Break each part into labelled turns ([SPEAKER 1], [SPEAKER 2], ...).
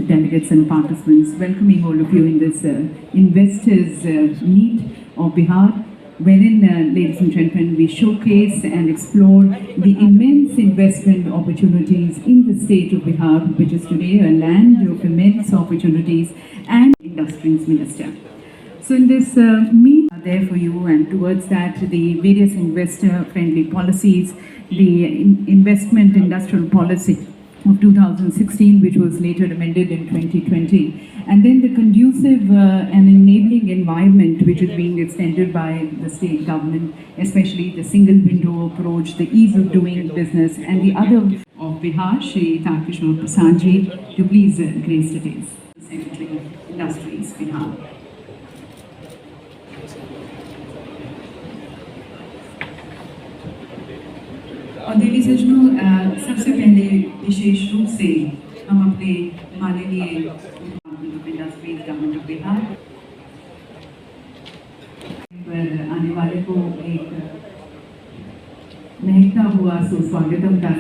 [SPEAKER 1] Delegates and participants, welcoming all of you in this investors meet of Bihar, wherein, ladies and gentlemen, we showcase and explore the immense investment opportunities in the state of Bihar, which is today a land of immense opportunities, and Industries Minister. So in this meet are there for you, and towards that the various investor-friendly policies, the investment industrial policy of 2016, which was later amended in 2020, and then the conducive and enabling environment which is being extended by the state government, especially the single window approach, the ease of doing business, and the other of Bihar, Shri Tarkishore Prasad to please grace today's Secretary of Industries, Bihar. और देवी सज्जनों, सबसे पहले विशेष रूप से हम अपने माननीय industries government of Bihar पर आने वाले को एक महकता हुआ सुस्वागतम का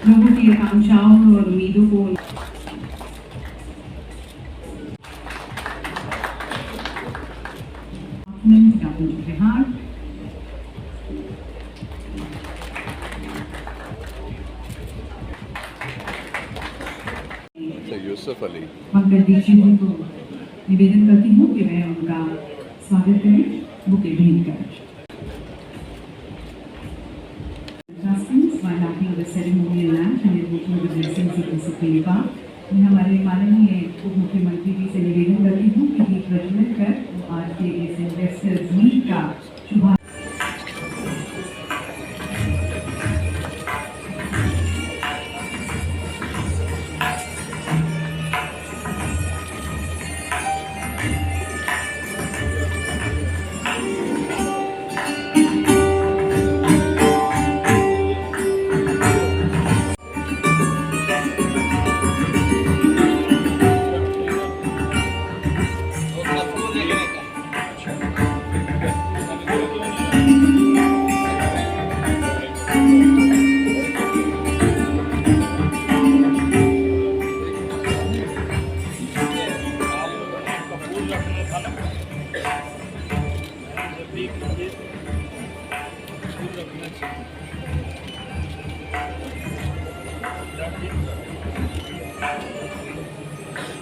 [SPEAKER 1] लोगों की आकांक्षाओं और उम्मीदों को गवर्नमेंट ऑफ बिहार पंकज जी को निवेदन करती हूँ कि मैं उनका स्वागत करें बुके भेंट कर। While acting the ceremonial act and invoking the blessings of the Supreme Power, मैं हमारे माननीय उप मुख्यमंत्री जी से निवेदन करती हूँ कि ये प्रज्वलित कर आज के इस इन्वेस्टर्स मीट का शुभारंभ।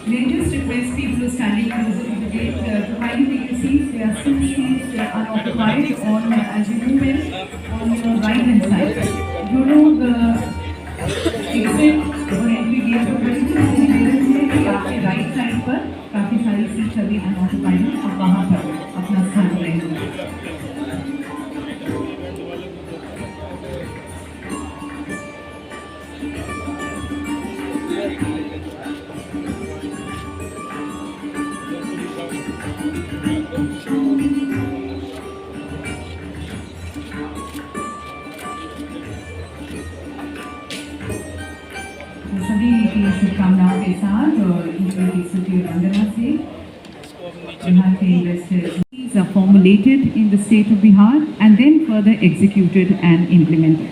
[SPEAKER 1] May I just request people who are standing closer to the gate to kindly take your seats. There are still seats unoccupied on, as you move in, on your right hand side. जो लोग exit और entry gate पर खड़े थे, उन्हें निवेदन है कि आपके राइट साइड पर काफी सारी सीट्स अभी unoccupied हैं, आप वहाँ पर अपना स्थान लेंगे। सभी की शुभकामनाओं के साथ और ईश्वर की स्तुति और वंदना से बिहार के investors are formulated in the state of Bihar and then further executed and implemented.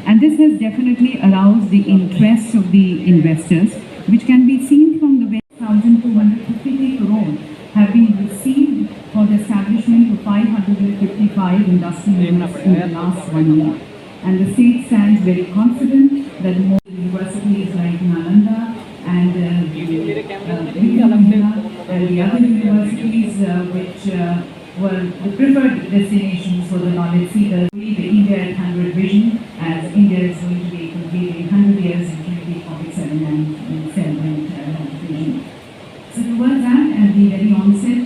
[SPEAKER 1] And this has definitely aroused the interest of the investors, which can be seen from the 1,250 crore have been received for the establishment of 555 industrial units in the last 1 year. And the state stands very confident that more universities like Nalanda and the other universities which were the preferred destinations for the knowledge seekers. The India at 100 vision, as India is going to be completing 100 years in 2047 and vision. So towards that, at the very onset.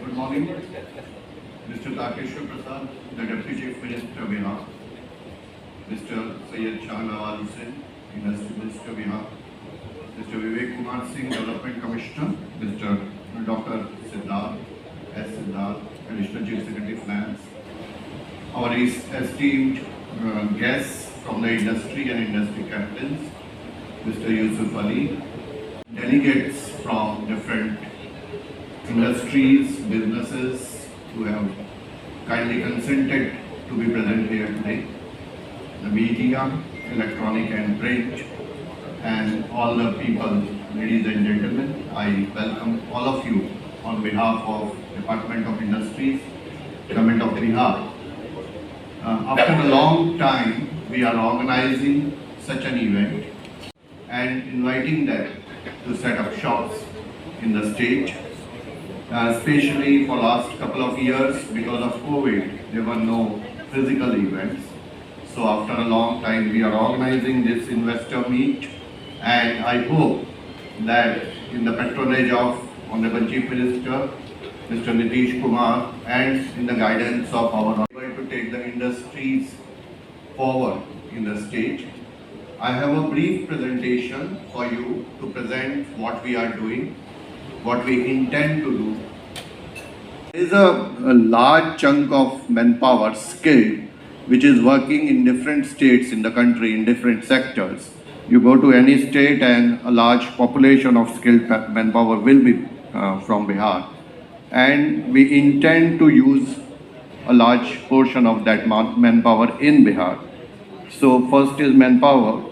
[SPEAKER 2] Good morning, Mr. Tarkishore Prasad, the Deputy Chief Minister Bihar, Mr. Shahnawaz Hussain, Industry Minister Bihar, Mr. Vivek Kumar Singh, Development Commissioner, Mr. Dr. Siddharth S. Siddharth, Additional Chief Secretary Finance, our esteemed guests from the industry and industry captains, Mr. Yusuf Ali, delegates from different industries, businesses who have kindly consented to be present here today, the media, electronic and print, and all the people, ladies and gentlemen, I welcome all of you on behalf of Department of Industries, Government of Bihar. After a long time, we are organizing such an event and inviting them to set up shops in the state. Especially for last couple of years, because of COVID, there were no physical events. So after a long time, we are organizing this investor meet, and I hope that in the patronage of Honorable Chief Minister, Mr. Nitish Kumar, and in the guidance of our going to take the industries forward in the state. I have a brief presentation for you to present what we are doing, what we intend to do. There is a large chunk of manpower skilled which is working in different states in the country in different sectors. You go to any state and a large population of skilled manpower will be from Bihar. And we intend to use a large portion of that manpower in Bihar. So first is manpower.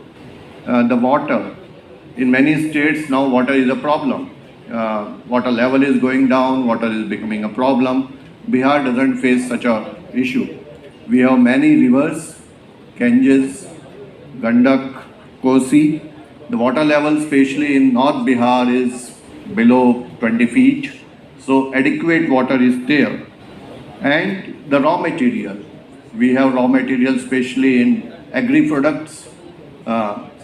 [SPEAKER 2] The water. In many states now water is a problem. Water level is going down, water is becoming a problem. Bihar doesn't face such a issue. We have many rivers, Ganges, Gandak, Kosi. The water level, especially in North Bihar, is below 20 feet. So adequate water is there. And the raw material. We have raw material, especially in agri-products,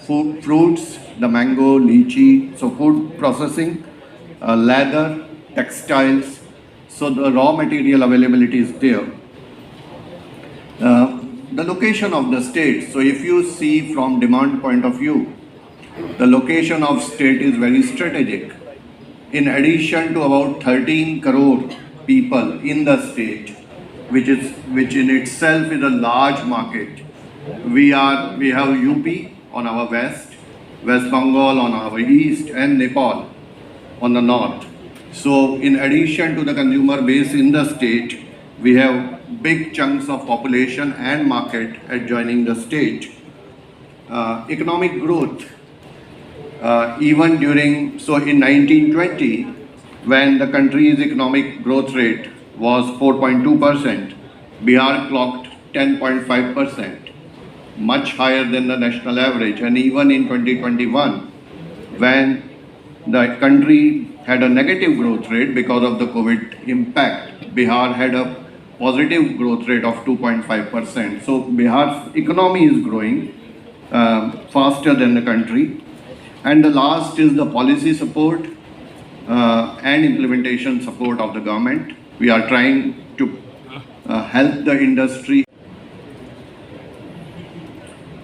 [SPEAKER 2] fruits, the mango, lychee, so food processing, leather, textiles. So the raw material availability is there. The location of the state. So if you see from demand point of view, the location of state is very strategic. In addition to about 13 crore people in the state, which in itself is a large market, we have UP on our west, West Bengal on our east, and Nepal on the north. So in addition to the consumer base in the state, we have big chunks of population and market adjoining the state. Economic growth, even during, so in 1920, when the country's economic growth rate was 4.2%, Bihar clocked 10.5%, much higher than the national average. And even in 2021, when the country had a negative growth rate because of the COVID impact, Bihar had a positive growth rate of 2.5%. So Bihar's economy is growing faster than the country. And the last is the policy support and implementation support of the government. We are trying to help the industry.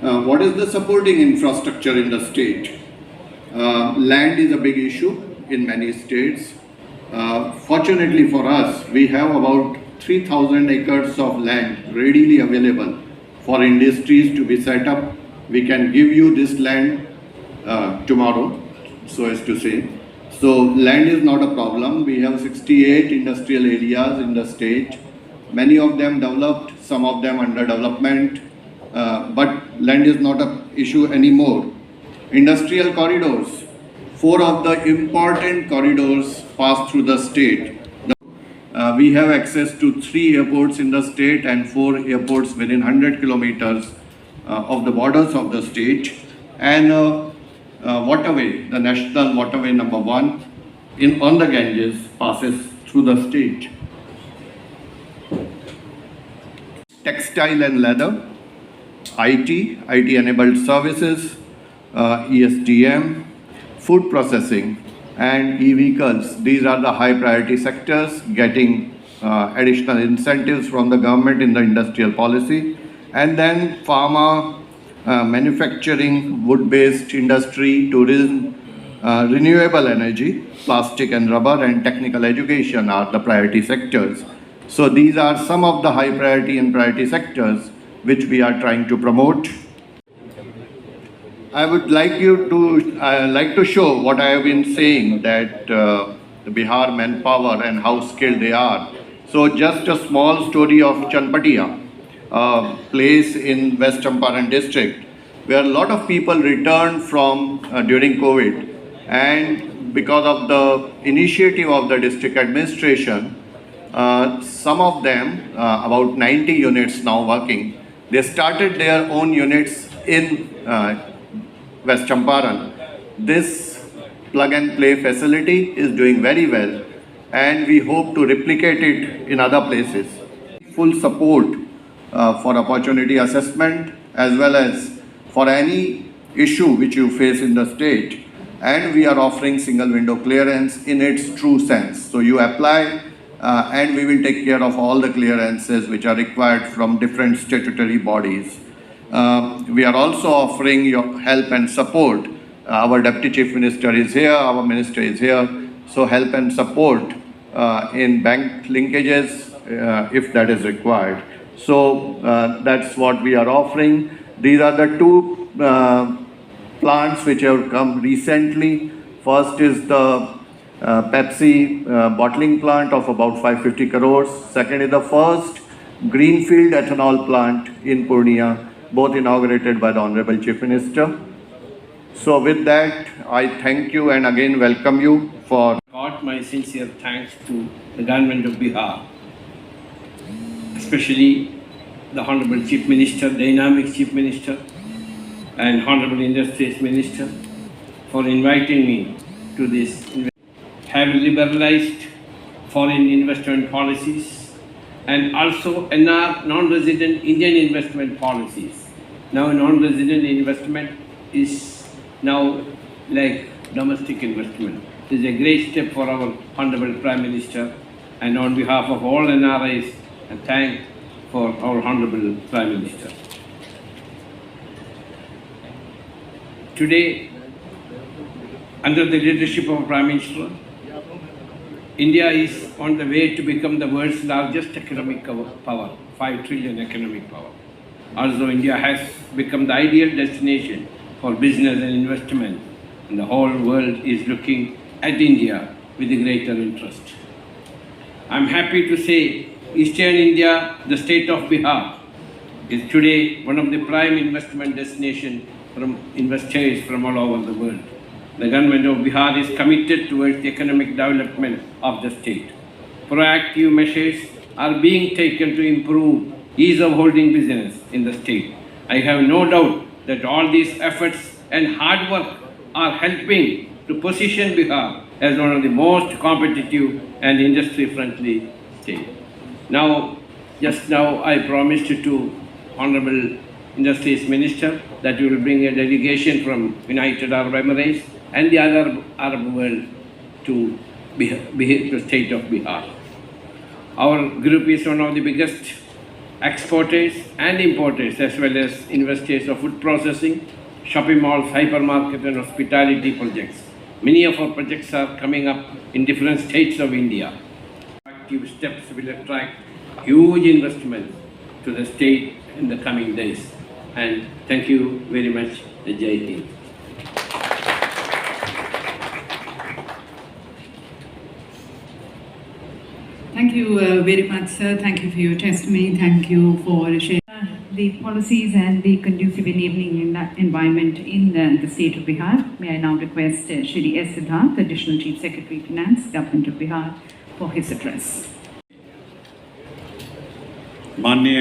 [SPEAKER 2] What is the supporting infrastructure in the state? Land is a big issue in many states. Fortunately for us, we have about 3,000 acres of land readily available for industries to be set up. We can give you this land tomorrow, so as to say. So land is not a problem. We have 68 industrial areas in the state. Many of them developed, some of them under development, but land is not an issue anymore. Industrial corridors. 4 of the important corridors pass through the state. We have access to 3 airports in the state and 4 airports within 100 kilometers of the borders of the state. And waterway, the national waterway number 1 on the Ganges passes through the state. Textile and leather, IT enabled services, ESDM, food processing, and e-vehicles. These are the high priority sectors getting additional incentives from the government in the industrial policy. And then pharma, manufacturing, wood-based industry, tourism, renewable energy, plastic and rubber, and technical education are the priority sectors. So these are some of the high priority and priority sectors which we are trying to promote. I would like to show what I have been saying, that the Bihar manpower and how skilled they are. So just a small story of Chanpatia, a place in West Champaran district, where a lot of people returned from during COVID, and because of the initiative of the district administration, some of them, about 90 units now working, they started their own units in West Champaran. This plug and play facility is doing very well, and we hope to replicate it in other places. Full support for opportunity assessment as well as for any issue which you face in the state, and we are offering single window clearance in its true sense. So you apply and we will take care of all the clearances which are required from different statutory bodies. We are also offering your help and support. Our Deputy Chief Minister is here, our Minister is here. So help and support in bank linkages if that is required. So that's what we are offering. These are the two plants which have come recently. First is the Pepsi bottling plant of about 550 crores. Second is the first greenfield ethanol plant in Purnia, both inaugurated by the Honorable Chief Minister. So with that, I thank you and again welcome you for...
[SPEAKER 3] Got my sincere thanks to the government of Bihar, especially the Honorable Chief Minister, dynamic Chief Minister, and Honorable Industries Minister for inviting me to this. Have liberalized foreign investment policies and also non-resident Indian investment policies. Now non-resident investment is now like domestic investment. It is a great step for our Honorable Prime Minister, and on behalf of all NRIs, I thank for our Honorable Prime Minister. Today, under the leadership of Prime Minister, India is on the way to become the world's largest economic power, 5 trillion economic power. Also, India has become the ideal destination for business and investment, and the whole world is looking at India with a greater interest. I am happy to say Eastern India, the state of Bihar, is today one of the prime investment destinations from investors from all over the world. The government of Bihar is committed towards the economic development of the state. Proactive measures are being taken to improve ease of holding business in the state. I have no doubt that all these efforts and hard work are helping to position Bihar as one of the most competitive and industry-friendly states. Just now I promised to Honorable Industries Minister that we will bring a delegation from United Arab Emirates and the other Arab world to the state of Bihar. Our group is one of the biggest exporters and importers as well as investors of food processing, shopping malls, hypermarket and hospitality projects. Many of our projects are coming up in different states of India. Active steps will attract huge investment to the state in the coming days. And thank you very much, Jai Hind.
[SPEAKER 1] Thank you very much, sir. Thank you for your testimony. Thank you for sharing the policies and the conducive enabling environment in the state of Bihar. May I now request Shri S. Siddharth, Additional Chief Secretary Finance, Government of Bihar, for his address.
[SPEAKER 4] माननीय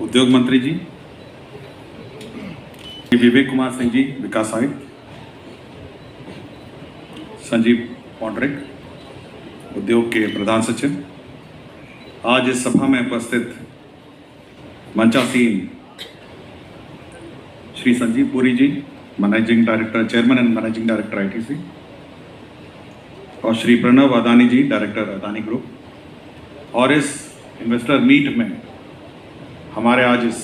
[SPEAKER 4] उद्योग मंत्री जी, विवेक कुमार सिंह जी, विकास आयुक्त, संजीव पौंडरिक, उद्योग के प्रधान सचिव, आज इस सभा में उपस्थित मंचासीन Shri Sanjeev Puri ji, managing director, chairman and managing director ITC, और श्री प्रणव अदानी जी, डायरेक्टर अदानी ग्रुप, और इस इन्वेस्टर मीट में हमारे आज इस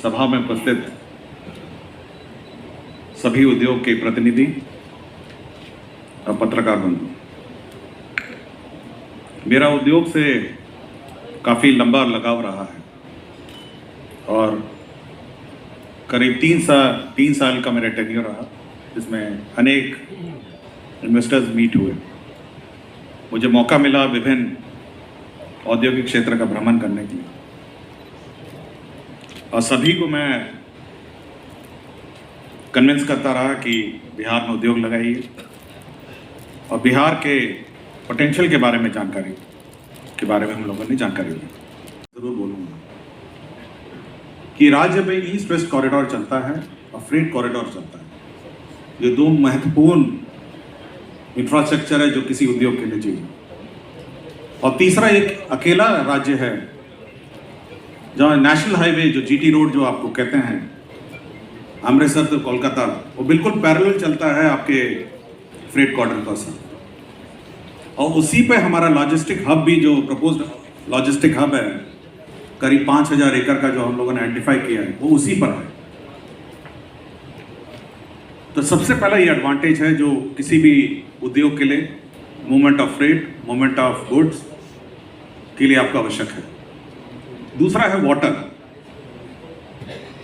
[SPEAKER 4] सभा में उपस्थित सभी उद्योग के प्रतिनिधि और पत्रकार बंधु। मेरा उद्योग से काफ़ी लंबा लगाव रहा है और करीब 3 साल का मेरा टेन्योर रहा, जिसमें अनेक इन्वेस्टर्स मीट हुए। मुझे मौका मिला विभिन्न औद्योगिक क्षेत्र का भ्रमण करने के लिए, और सभी को मैं कन्विंस करता रहा कि बिहार में उद्योग लगाइए, और बिहार के पोटेंशियल के बारे में जानकारी के बारे में हम लोगों ने जानकारी ली। ज़रूर बोलूँगा कि राज्य में ईस्ट वेस्ट कॉरिडोर चलता है और फ्रेट कॉरिडोर चलता है। ये दो महत्वपूर्ण इंफ्रास्ट्रक्चर है जो किसी उद्योग के लिए चाहिए। और तीसरा एक अकेला राज्य है जहाँ नेशनल हाईवे जो जीटी रोड जो आपको कहते हैं अमृतसर तो कोलकाता, वो बिल्कुल पैरेलल चलता है आपके फ्रेट कॉरिडोर का साथ। और उसी पे हमारा लॉजिस्टिक हब भी जो प्रपोज्ड लॉजिस्टिक हब है, करीब 5000 एकड़ का जो हम लोगों ने आइडेंटिफाई किया है, वो उसी पर है। तो सबसे पहला ये एडवांटेज है जो किसी भी उद्योग के लिए movement of freight, movement of goods के लिए आपको आवश्यक है। दूसरा है वाटर।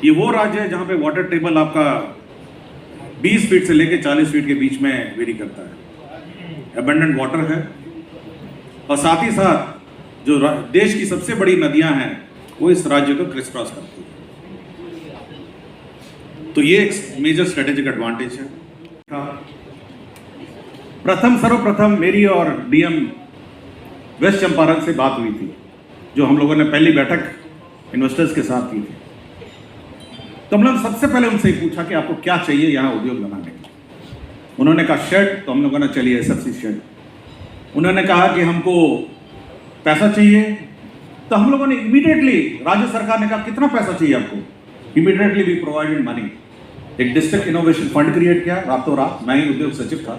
[SPEAKER 4] ये वो राज्य है जहाँ पे वाटर टेबल आपका 20 फीट से लेकर 40 फीट के बीच में वेरी करता है। एबंडेंट वाटर है, और साथ ही साथ जो देश की सबसे बड़ी नदियां हैं वो इस राज्य को क्रिस क्रॉस करती है। तो ये एक मेजर स्ट्रेटेजिक एडवांटेज है। सर्वप्रथम मेरी और डीएम वेस्ट चंपारण से बात हुई थी, जो हम लोगों ने पहली बैठक इन्वेस्टर्स के साथ की थी। तो हम लोग सबसे पहले उनसे ही पूछा कि आपको क्या चाहिए यहाँ उद्योग बनाने के। उन्होंने कहा शेड, तो हम लोगों ने चलिए एसएफसी शेड। उन्होंने कहा कि हमको पैसा चाहिए, तो हम लोगों ने इमीडिएटली, राज्य सरकार ने कहा कितना पैसा चाहिए आपको, इमीडिएटली वी प्रोवाइडेड मनी। एक डिस्ट्रिक्ट इनोवेशन फंड क्रिएट किया रातों रात। मैं ही उद्योग सचिव था,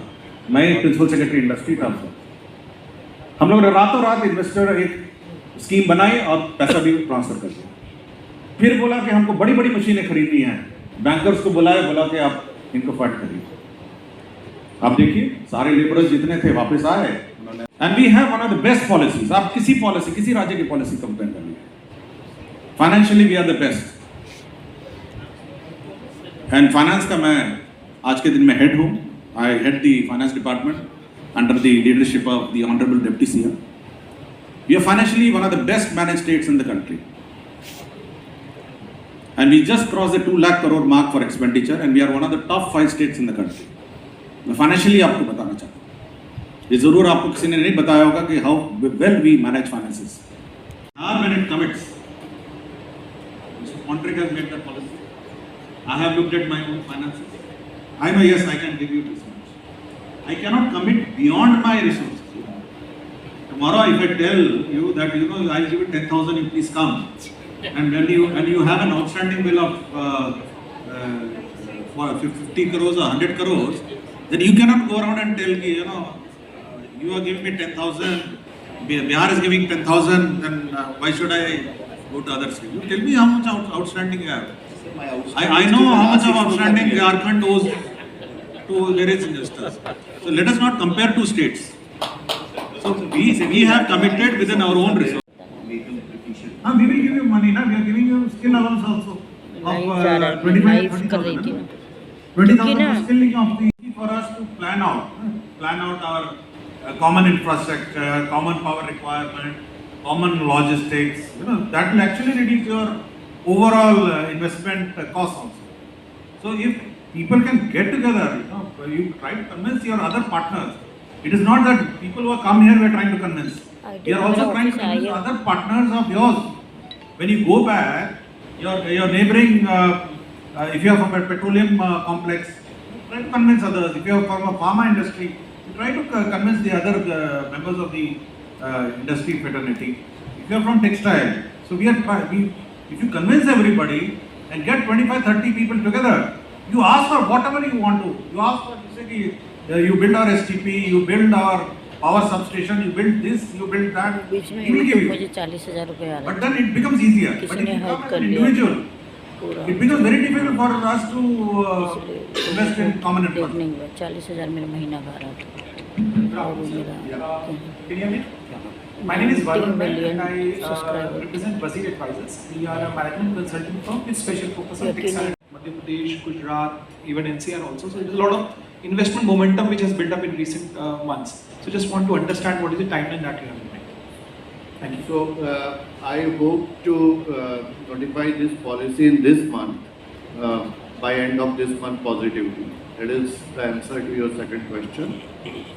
[SPEAKER 4] मैं ही प्रिंसिपल सेक्रेटरी इंडस्ट्री था। हम लोगों ने रातों रात इन्वेस्टर एक स्कीम बनाई और पैसा भी ट्रांसफर कर दिया। फिर बोला कि हमको बड़ी बड़ी मशीनें खरीदनी हैं, बैंकर्स को बुलाए, बोला कि आप इनको फंड करिए। आप देखिए सारे लेबरर्स जितने थे वापस आए। And we have one of the best policies. आप किसी पॉलिसी, किसी राज्य की पॉलिसी कंपेयर कर लीजिए, financially we are the best. And finance का मैं आज के दिन में हेड हूँ। I head the finance department under the leadership of the honourable deputy CM. We are financially one of the best managed states in the country, and we just crossed the 2 lakh crore mark for expenditure, and we are one of the top 5 states in the country. मैं financially आपको बताना चाहता हूँ, ये जरूर आपको किसी ने नहीं बताया होगा कि how well we manage finances. When it commits, Mr. Montric has made that policy. I have looked at my own finances. I know, yes, I can give you this much. I cannot commit beyond my resources. Tomorrow, if I tell you that I'll give you 10,000, you please come. And when you have an outstanding bill of for 50 crores or 100 crores, then you cannot go around and tell me, you are giving me 10,000, Bihar is giving 10,000, then why should I go to other states? You tell me how much outstanding you have. I know how much of outstanding Jharkhand owes to various investors. So let us not compare two states. So we have committed within our own resources. We will give you money, na? We are giving you skill allowance also of 25,000 for skilling of the for us to plan out our common infrastructure, common power requirement, common logistics. That will actually reduce your overall investment cost also. So if people can get together, you try to convince your other partners. It is not that people who have come here we are trying to convince. We are also trying to convince other partners of yours. When you go back, your neighboring, if you are from a petroleum complex, try to convince others. If you are from a pharma industry, you try to convince the other members of the industry fraternity. If you are from textile, so if you convince everybody and get 25-30 people together, you ask for whatever you want to. You ask for, you build our STP, you build our power substation, you build this, you build that, he will give you.
[SPEAKER 5] मुझे 40,000 रुपए आ रहा
[SPEAKER 4] But then it becomes easier. But if you come as an individual, it becomes very difficult for us to invest in common infrastructure.
[SPEAKER 5] देखने में 40,000 मेरा महीना का आ रहा था। और मेरा
[SPEAKER 6] My name is Varun
[SPEAKER 5] 10 million
[SPEAKER 6] and I
[SPEAKER 5] subscribers.
[SPEAKER 6] represent Wazir Advisors. We are a management consulting firm with special focus on textile. Madhya Pradesh, Gujarat, even NCR also. So there's a lot of investment momentum which has built up in recent months. So just want to understand what is the timeline that you have in mind. Thank you.
[SPEAKER 2] So I hope to notify this policy in this month, by end of this month positively. That is the answer to your second question.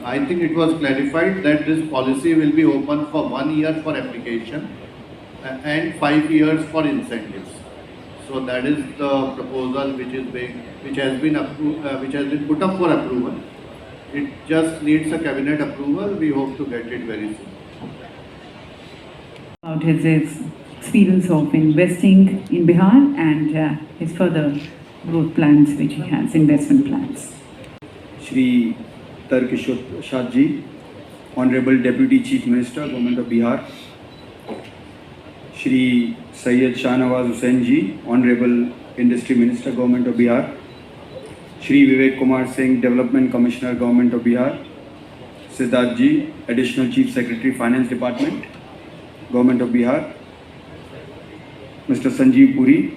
[SPEAKER 2] I think it was clarified that this policy will be open for 1 year for application and 5 years for incentives. So that is the proposal which has been put up for approval. It just needs a cabinet approval. We hope to get it very soon.
[SPEAKER 1] About his experience of investing in Bihar and his further growth plans which he has, investment plans.
[SPEAKER 7] Shri Tarkishore ji, Honorable Deputy Chief Minister, Government of Bihar. Shri Shahnawaz Hussain ji, Honorable Industry Minister, Government of Bihar. Shri Vivek Kumar Singh, Development Commissioner, Government of Bihar. Siddharth ji, Additional Chief Secretary, Finance Department, Government of Bihar. Mr. Sanjeev Puri,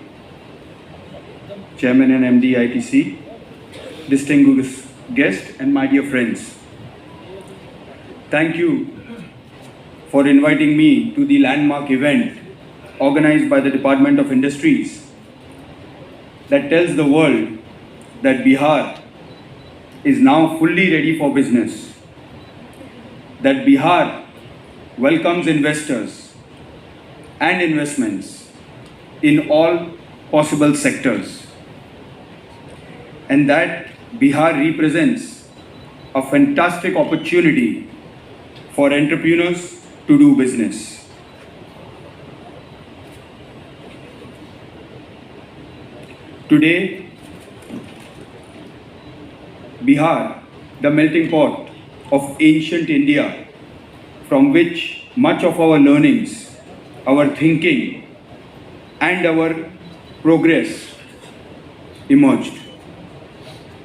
[SPEAKER 7] Chairman and MD ITC, distinguished guests and my dear friends. Thank you for inviting me to the landmark event organized by the Department of Industries that tells the world that Bihar is now fully ready for business, that Bihar welcomes investors and investments in all possible sectors, and that Bihar represents a fantastic opportunity for entrepreneurs to do business. Today, Bihar, the melting pot of ancient India, from which much of our learnings, our thinking, and our progress emerged.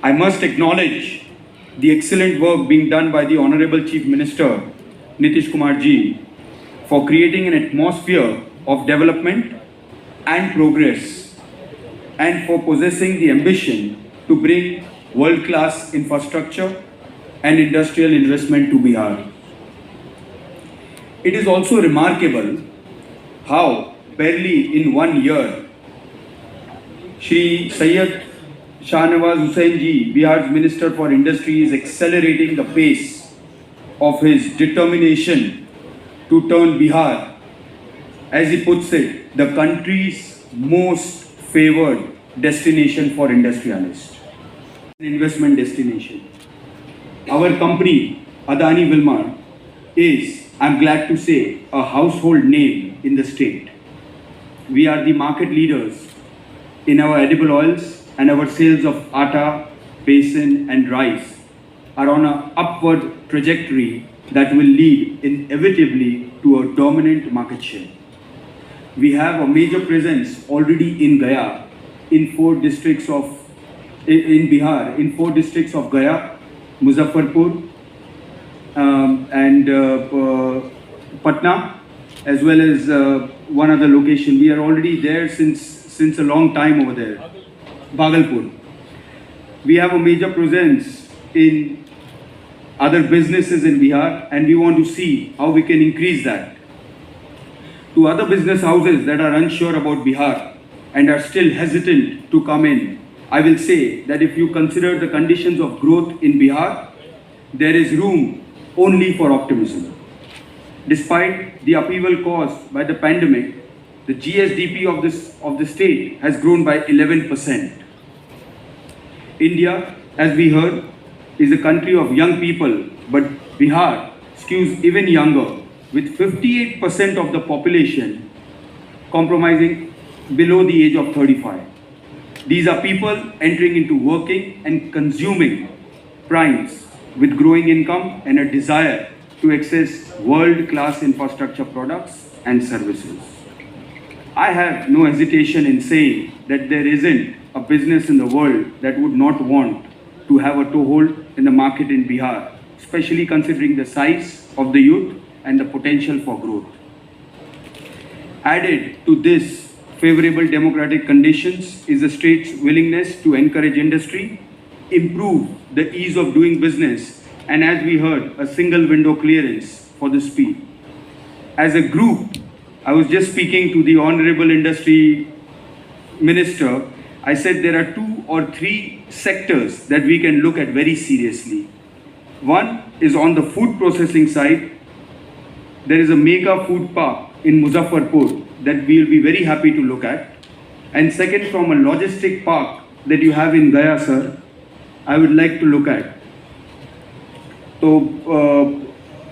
[SPEAKER 7] I must acknowledge the excellent work being done by the Honorable Chief Minister Nitish Kumar ji for creating an atmosphere of development and progress, and for possessing the ambition to bring world-class infrastructure and industrial investment to Bihar. It is also remarkable how barely in 1 year, Shri Shahnawaz Hussain ji, Bihar's Minister for Industry, is accelerating the pace of his determination to turn Bihar, as he puts it, the country's most favored destination for industrialists, investment destination. Our company, Adani Wilmar, is, I'm glad to say, a household name in the state. We are the market leaders in our edible oils, and our sales of atta, besan and rice are on an upward trajectory that will lead inevitably to a dominant market share. We have a major presence already in Gaya, in 4 districts of Bihar, in 4 districts of Gaya, Muzaffarpur, and Patna, as well as one other location. We are already there since a long time over there, Bhagalpur. We have a major presence in other businesses in Bihar, and we want to see how we can increase that. To other business houses that are unsure about Bihar and are still hesitant to come in, I will say that if you consider the conditions of growth in Bihar, there is room only for optimism. Despite the upheaval caused by the pandemic, the GSDP of the state has grown by 11%. India, as we heard, is a country of young people, but Bihar skews even younger, with 58% of the population comprising below the age of 35. These are people entering into working and consuming primes with growing income and a desire to access world-class infrastructure products and services. I have no hesitation in saying that there isn't a business in the world that would not want to have a toehold in the market in Bihar, especially considering the size of the youth and the potential for growth. Added to this favorable democratic conditions is the state's willingness to encourage industry, improve the ease of doing business, and as we heard, a single window clearance for the speed. As a group, I was just speaking to the Honorable Industry Minister. I said there are 2 or 3 sectors that we can look at very seriously. One is on the food processing side. There is a mega food park in Muzaffarpur that we will be very happy to look at. And second, from a logistic park that you have in Gaya, sir, I would like to look at. तो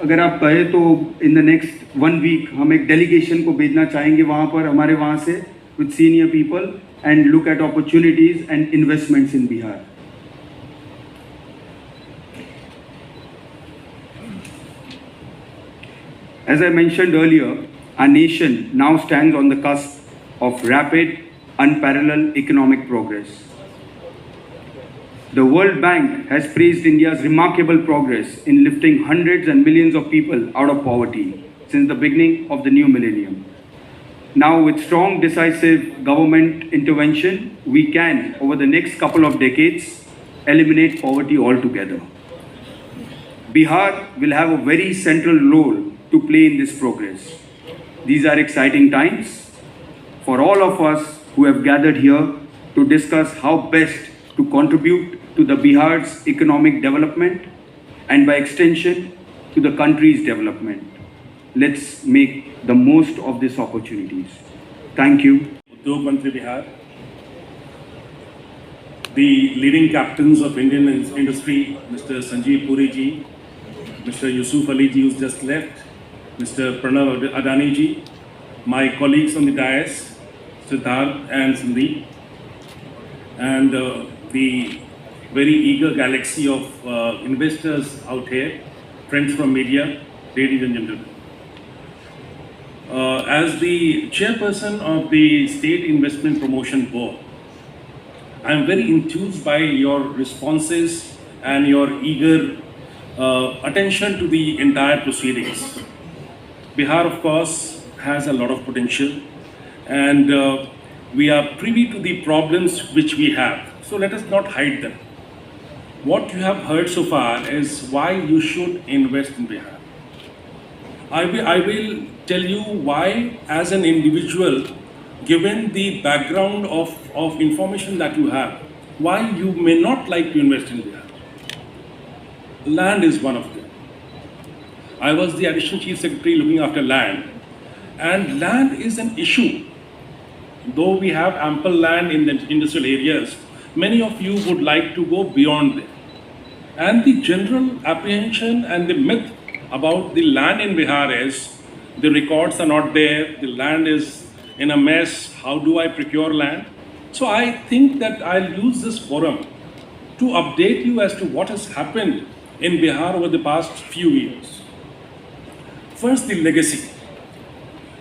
[SPEAKER 7] अगर आप कहें तो in the next 1 week हम एक delegation को भेजना चाहेंगे वहाँ पर, हमारे वहाँ से, with senior people, and look at opportunities and investments in Bihar. As I mentioned earlier, our nation now stands on the cusp of rapid, unparalleled economic progress. The World Bank has praised India's remarkable progress in lifting hundreds and millions of people out of poverty since the beginning of the new millennium. Now, with strong, decisive government intervention, we can, over the next couple of decades, eliminate poverty altogether. Bihar will have a very central role to play in this progress. These are exciting times for all of us who have gathered here to discuss how best to contribute to the Bihar's economic development and by extension to the country's development. Let's make the most of these opportunities. Thank you.
[SPEAKER 8] Udyog Mantri Bihar, the leading captains of Indian industry, Mr. Sanjeev Puri ji, Mr. Yusuf Ali ji who's just left, Mr. Pranav Adani ji, my colleagues on the dais, Siddharth and Sandeep, and the very eager galaxy of investors out here, friends from media, ladies and gentlemen. As the chairperson of the State Investment Promotion Board, I am very enthused by your responses and your eager attention to the entire proceedings. Bihar, of course, has a lot of potential, and we are privy to the problems which we have. So let us not hide them. What you have heard so far is why you should invest in Bihar. I will tell you why, as an individual, given the background of information that you have, why you may not like to invest in Bihar. Land is one of them. I was the Additional Chief Secretary looking after land, and land is an issue. Though we have ample land in the industrial areas, many of you would like to go beyond it. And the general apprehension and the myth about the land in Bihar is the records are not there, the land is in a mess, how do I procure land? So I think that I'll use this forum to update you as to what has happened in Bihar over the past few years. First, the legacy.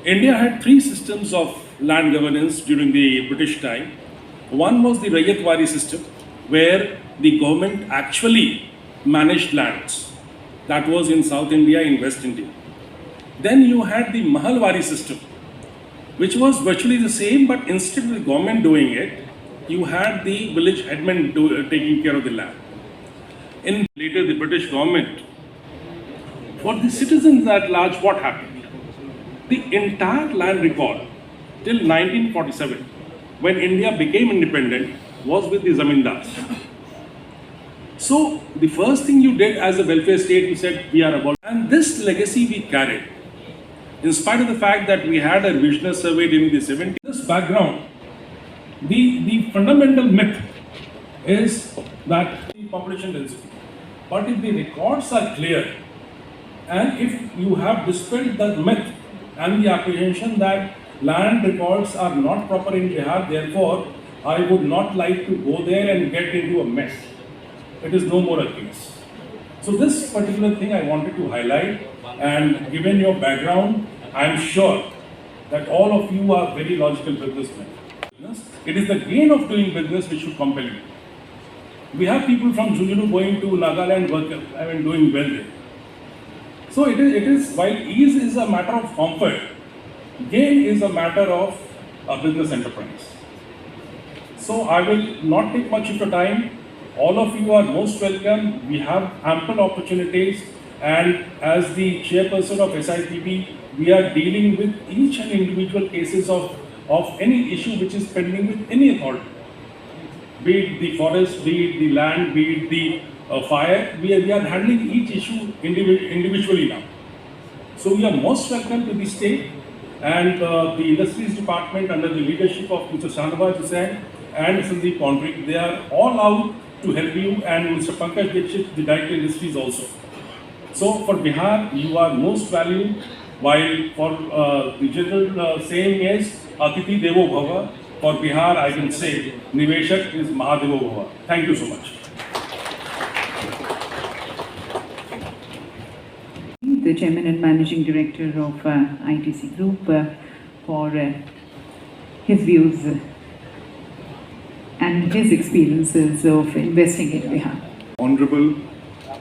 [SPEAKER 8] India had 3 systems of land governance during the British time. One was the Rayatwari system, where the government actually managed lands. That was in South India, in West India. Then you had the Mahalwari system, which was virtually the same, but instead of the government doing it, you had the village headmen taking care of the land. In later the British government, for the citizens at large, what happened? The entire land record till 1947, when India became independent, was with the zamindars. So the first thing you did as a welfare state, you said we are about, and this legacy we carried. In spite of the fact that we had a regional survey during the 70s, this background, the fundamental myth is that the population density. But if the records are clear, and if you have dispelled the myth and the apprehension that land records are not proper in Bihar, therefore I would not like to go there and get into a mess. It is no more a case. So this particular thing I wanted to highlight, and given your background, I am sure that all of you are very logical businessmen. It is the gain of doing business which should compel you. We have people from Jhunjhunu going to Nagaland doing well there. So it is while ease is a matter of comfort, gain is a matter of business enterprise. So I will not take much of your time. All of you are most welcome. We have ample opportunities, and as the chairperson of SIPB, we are dealing with each and individual cases of any issue which is pending with any authority. Be it the forest, be it the land, be it the fire, we are handling each issue individually now. So we are most welcome to the state, and the Industries Department under the leadership of Mr. Shahnawaz, Hussain and Sandeep Pondrik, they are all out to help you, and Mr. Pankaj Dixit, the Director Industries also. So for Bihar, you are most valued, while for the general saying is Atiti Devo Bhava. For Bihar, I can say Niveshak is Mahadevo Bhava. Thank you so much.
[SPEAKER 1] The Chairman and Managing Director of ITC Group for his views and his experiences of investing in Bihar.
[SPEAKER 2] Honorable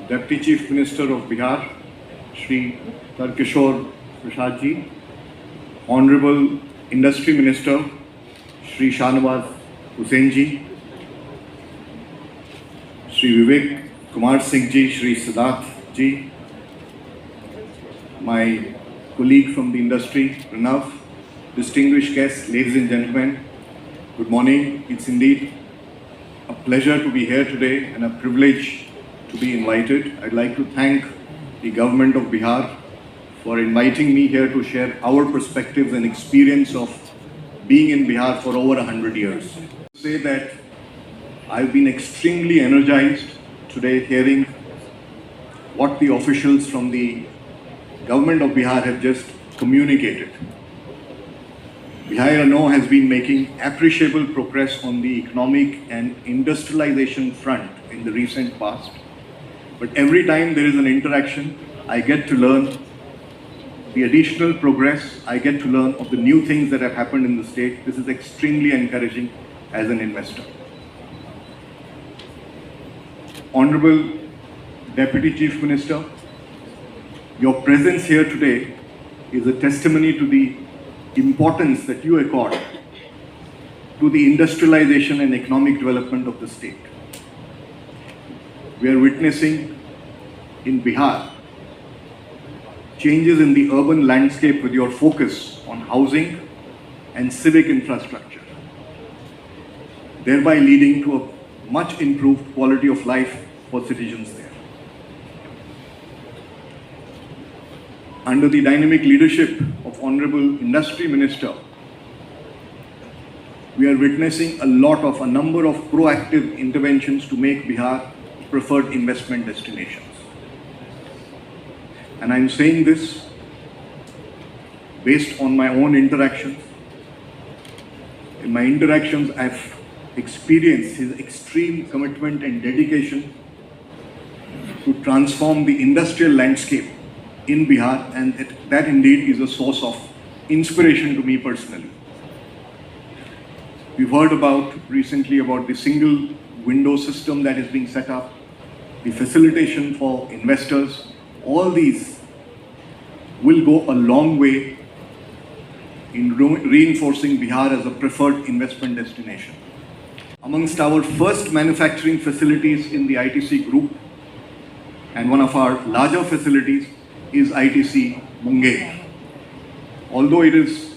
[SPEAKER 2] Deputy Chief Minister of Bihar, Shri Tarkishore Prasad ji, Honorable Industry Minister, Shri Shahnawaz Hussain ji, Shri Vivek Kumar Singh ji, Shri Siddharth ji, my colleague from the industry, Pranav, distinguished guests, ladies and gentlemen, good morning. It's indeed a pleasure to be here today and a privilege to be invited. I'd like to thank the government of Bihar for inviting me here to share our perspectives and experience of being in Bihar for over 100 years. I say that I've been extremely energized today hearing what the officials from the government of Bihar have just communicated. Bihar, I know, has been making appreciable progress on the economic and industrialization front in the recent past. But every time there is an interaction, I get to learn the additional progress, I get to learn of the new things that have happened in the state. This is extremely encouraging as an investor. Honorable Deputy Chief Minister, your presence here today is a testimony to the importance that you accord to the industrialization and economic development of the state. We are witnessing in Bihar changes in the urban landscape with your focus on housing and civic infrastructure, thereby leading to a much improved quality of life for citizens there. Under the dynamic leadership of Honorable Industry Minister, we are witnessing a number of proactive interventions to make Bihar preferred investment destinations. And I'm saying this based on my own interactions. In my interactions, I've experienced his extreme commitment and dedication to transform the industrial landscape in Bihar, and that indeed is a source of inspiration to me personally. We've heard recently about the single window system that is being set up, the facilitation for investors. All these will go a long way in reinforcing Bihar as a preferred investment destination. Amongst our first manufacturing facilities in the ITC group, and one of our larger facilities, is ITC Munger. Although it is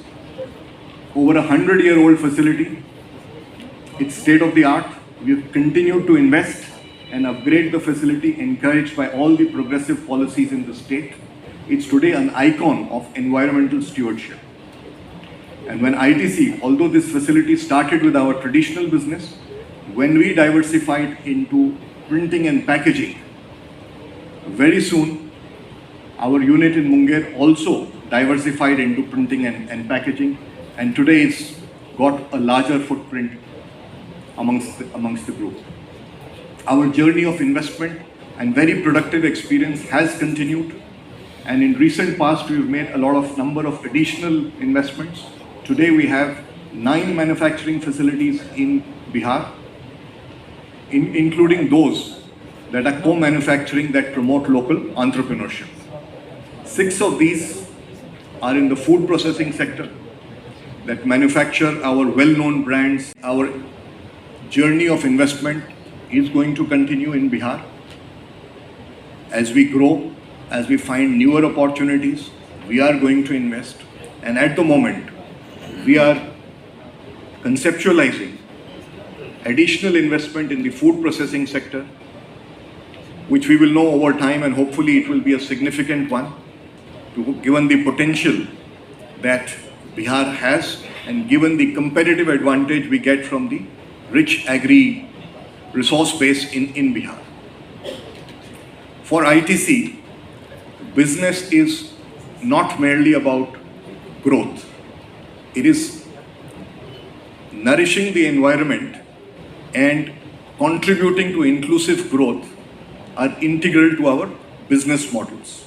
[SPEAKER 2] over 100-year-old facility, it's state-of-the-art. We have continued to invest and upgrade the facility, encouraged by all the progressive policies in the state. It's today an icon of environmental stewardship. And when ITC, although this facility started with our traditional business, when we diversified into printing and packaging, very soon our unit in Munger also diversified into printing and packaging, and today it's got a larger footprint amongst the group. Our journey of investment and very productive experience has continued, and in recent past we've made a number of additional investments. Today we have 9 manufacturing facilities in Bihar, including those that are co-manufacturing that promote local entrepreneurship. 6 of these are in the food processing sector, that manufacture our well-known brands. Our journey of investment is going to continue in Bihar. As we grow, as we find newer opportunities, we are going to invest. And at the moment, we are conceptualizing additional investment in the food processing sector, which we will know over time, and hopefully it will be a significant one, given the potential that Bihar has and given the competitive advantage we get from the rich agri resource base in Bihar. For ITC, business is not merely about growth. It is nourishing the environment and contributing to inclusive growth are integral to our business models.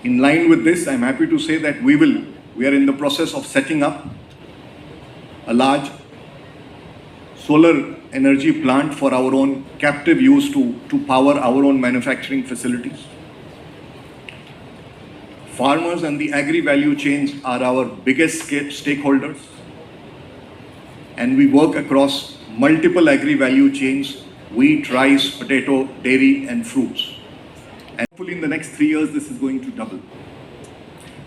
[SPEAKER 2] In line with this, I'm happy to say that we are in the process of setting up a large solar energy plant for our own captive use to power our own manufacturing facilities. Farmers and the agri value chains are our biggest stakeholders, and we work across multiple agri value chains: wheat, rice, potato, dairy, and fruits. And hopefully in the next 3 years, this is going to double.